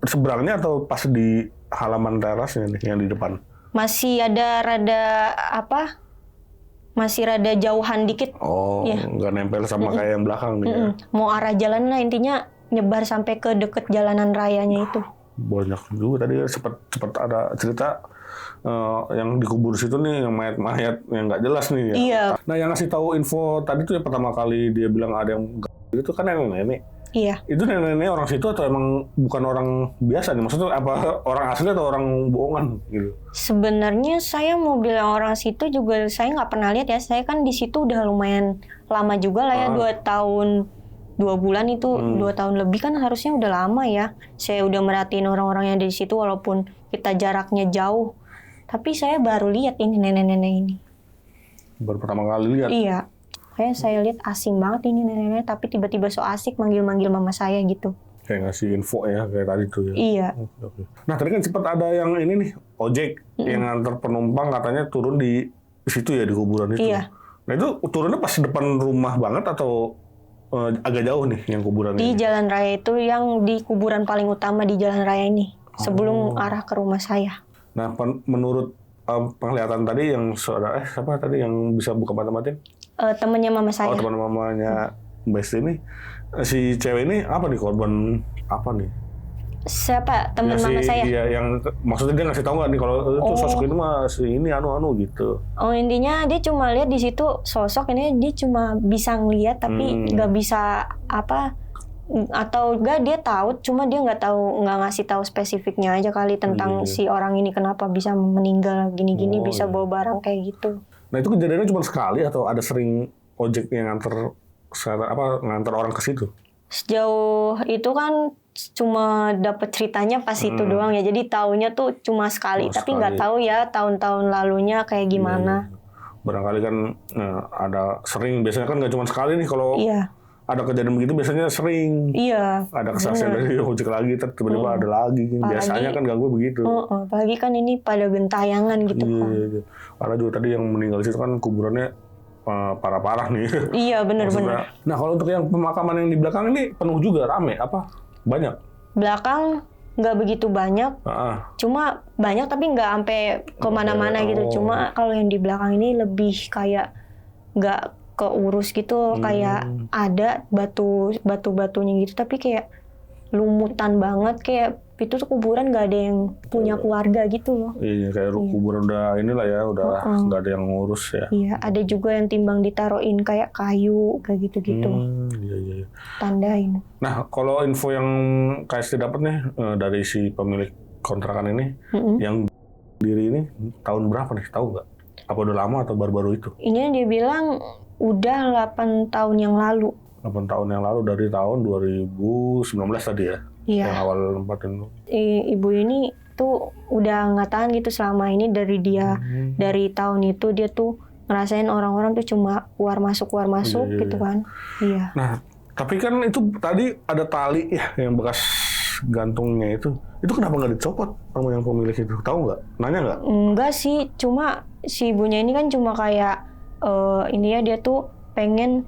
seberangnya atau pas di halaman terasnya nih yang di depan? Masih ada masih rada jauhan dikit. Oh, nggak nempel sama kayak yang belakang nih ya? Mau arah jalan lah, intinya nyebar sampai ke deket jalanan rayanya itu. Banyak juga tadi sempat ada cerita yang dikubur situ nih, yang mayat-mayat yang nggak jelas nih ya. Iya. Nah, yang ngasih tahu info tadi tuh ya pertama kali dia bilang ada yang itu kan yang nenek. Iya. Itu nenek orang situ atau emang bukan orang biasa nih? Maksudnya apa orang asli atau orang bohongan gitu? Sebenarnya saya mau bilang orang situ juga saya nggak pernah lihat ya. Saya kan di situ udah lumayan lama juga lah ya, 2 tahun 2 bulan itu, 2 tahun lebih kan harusnya udah lama ya. Saya udah merhatiin orang-orang yang ada di situ walaupun kita jaraknya jauh. Tapi saya baru lihat ini nenek-nenek ini. Baru pertama kali lihat? Iya. Kayak saya lihat asing banget ini nenek-nenek, tapi tiba-tiba so asik manggil-manggil mama saya gitu. Kayak ngasih info ya, kayak tadi tuh ya? Iya. Oke. Nah, tadi kan sempat ada yang ini nih, ojek yang nganter penumpang katanya turun di situ ya, di kuburan itu. Iya. Nah, itu turunnya pas depan rumah banget atau agak jauh nih yang kuburan Di ini? jalan raya itu, yang di kuburan paling utama di jalan raya ini. Sebelum arah ke rumah saya. Nah, menurut penglihatan tadi yang saudara siapa tadi yang bisa buka mata-matiin? Temennya mama saya. Oh, teman mamanya Mbak Esti ini, si cewek ini apa nih, korban apa nih? Siapa? Temen Ya, mama saya? Iya, yang maksudnya dia ngasih tahu nggak nih kalau itu sosok ini mah si ini anu gitu. Oh, intinya dia cuma lihat di situ sosok ini, dia cuma bisa ngeliat tapi nggak bisa atau enggak dia tahu, cuma dia nggak ngasih tahu spesifiknya aja kali tentang si orang ini kenapa bisa meninggal gini-gini, bisa bawa barang kayak gitu. Nah, itu kejadiannya cuma sekali atau ada sering ojek yang nganter orang ke situ? Sejauh itu kan cuma dapat ceritanya pas itu doang ya, jadi taunya tuh cuma sekali, tapi nggak tahu ya tahun-tahun lalunya kayak gimana. Barangkali kan ada sering, biasanya kan nggak cuma sekali nih kalau ada kejadian begitu, biasanya sering. Iya. Ada kesaksian dari ojek lagi, tiba-tiba ada lagi. Biasanya kan ganggu begitu. Apalagi kan ini pada gentayangan gitu kan. Iya. Karena juga tadi yang meninggal di situ kan kuburannya parah-parah nih. Iya, benar-benar. Nah, kalau untuk yang pemakaman yang di belakang ini penuh juga, rame apa? Banyak? Belakang nggak begitu banyak. Cuma banyak tapi nggak sampai kemana-mana gitu. Cuma kalau yang di belakang ini lebih kayak nggak keurus gitu, kayak ada batu-batunya gitu, tapi kayak lumutan banget, kayak itu tuh kuburan nggak ada yang punya keluarga gitu loh. Iya, kayak kuburan udah inilah ya, udah nggak ada yang ngurus ya. Iya, ada juga yang timbang ditaruhin kayak kayu kayak gitu-gitu, Iya. tandain. Nah, kalau info yang KST dapat nih dari si pemilik kontrakan ini, yang diri ini tahun berapa nih, tahu nggak? Apa udah lama atau baru-baru itu? Ini dia bilang udah 8 tahun yang lalu. 8 tahun yang lalu, dari tahun 2019 tadi ya? Iya. Yang awal nempatin. Ibu ini tuh udah nggak tahan gitu selama ini, dari dia dari tahun itu dia tuh ngerasain orang-orang tuh cuma keluar masuk gitu kan. Iya. Nah, tapi kan itu tadi ada tali ya yang bekas gantungnya itu kenapa nggak dicopot sama yang pemilik itu? Tahu nggak? Nanya nggak? Enggak sih, cuma si ibunya ini kan cuma kayak ini ya, dia tuh pengen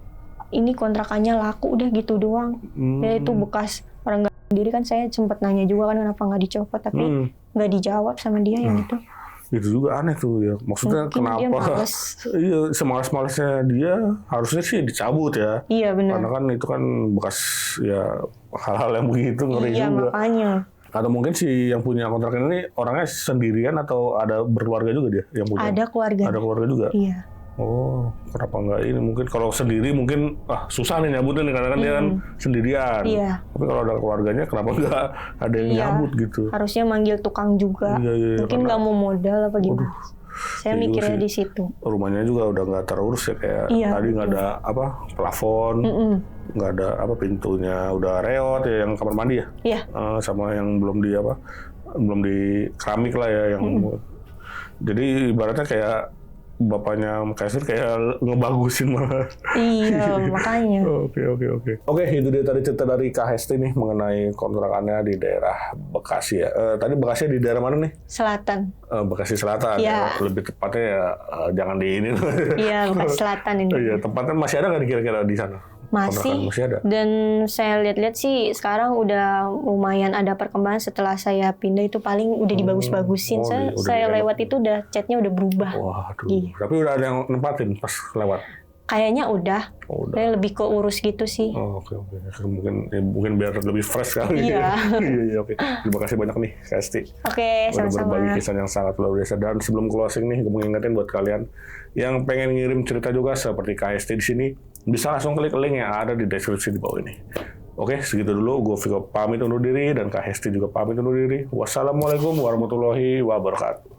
ini kontrakannya laku, udah gitu doang. Ya itu bekas orang gantung diri kan, saya sempat nanya juga kan kenapa nggak dicopot, tapi nggak dijawab sama dia yang itu. Itu juga aneh tuh ya. Maksudnya Mungkin dia kenapa? males. Iya, semalas-malasnya dia harusnya sih dicabut ya. Iya benar. Karena kan itu kan bekas ya, hal-hal yang begitu ngeri Iya juga. makanya. Atau mungkin si yang punya kontrakan ini orangnya sendirian atau ada berkeluarga juga dia yang punya? Ada keluarga. Ada keluarga juga? Iya. Oh, kenapa nggak ini? Mungkin kalau sendiri mungkin susah nih nyabutnya nih, karena kan dia kan sendirian. Iya. Tapi kalau ada keluarganya, kenapa nggak ada yang nyabut gitu? Harusnya manggil tukang juga. Iya, Mungkin nggak mau modal apa gimana. Saya iya mikirnya sih. di situ. Rumahnya juga udah nggak terurus ya, kayak Iya, tadi nggak ada apa plafon, nggak ada apa, pintunya udah reot ya, yang kamar mandi ya. Iya. Sama yang belum di keramik lah ya, yang jadi ibaratnya kayak bapaknya Kaisar kayak ngebagusin malah. Iya, makanya. Oke, itu dia tadi cerita dari Kak Hesti nih mengenai kontrakannya di daerah Bekasi ya. Tadi Bekasi di daerah mana nih? Selatan. Bekasi Selatan. Iya. Ya. Lebih tepatnya ya jangan di ini. Iya, Bekasi Selatan ini. Iya, tempatnya masih ada nggak kira-kira di sana? Kontrakan Masih ada. Dan saya lihat-lihat sih sekarang udah lumayan ada perkembangan. Setelah saya pindah itu paling udah dibagus-bagusin. Saya lewat itu udah catnya udah berubah. Waduh. Iya. Tapi udah ada yang nempatin pas lewat. Kayaknya udah. Oh, udah. Saya lebih ke urus gitu sih. Oke. Mungkin biar lebih fresh kali. Iya. Iya, oke. Terima kasih banyak nih, Kak Esti. Oke, Udah sama-sama. berbagi kisah yang sangat luar biasa. Dan sebelum closing nih, gue mau ngingetin buat kalian yang pengen ngirim cerita juga seperti Kak Esti di sini, bisa langsung klik link yang ada di deskripsi di bawah ini. Oke, segitu dulu. Gue Viko pamit undur diri dan Kak Hesti juga pamit undur diri. Wassalamualaikum warahmatullahi wabarakatuh.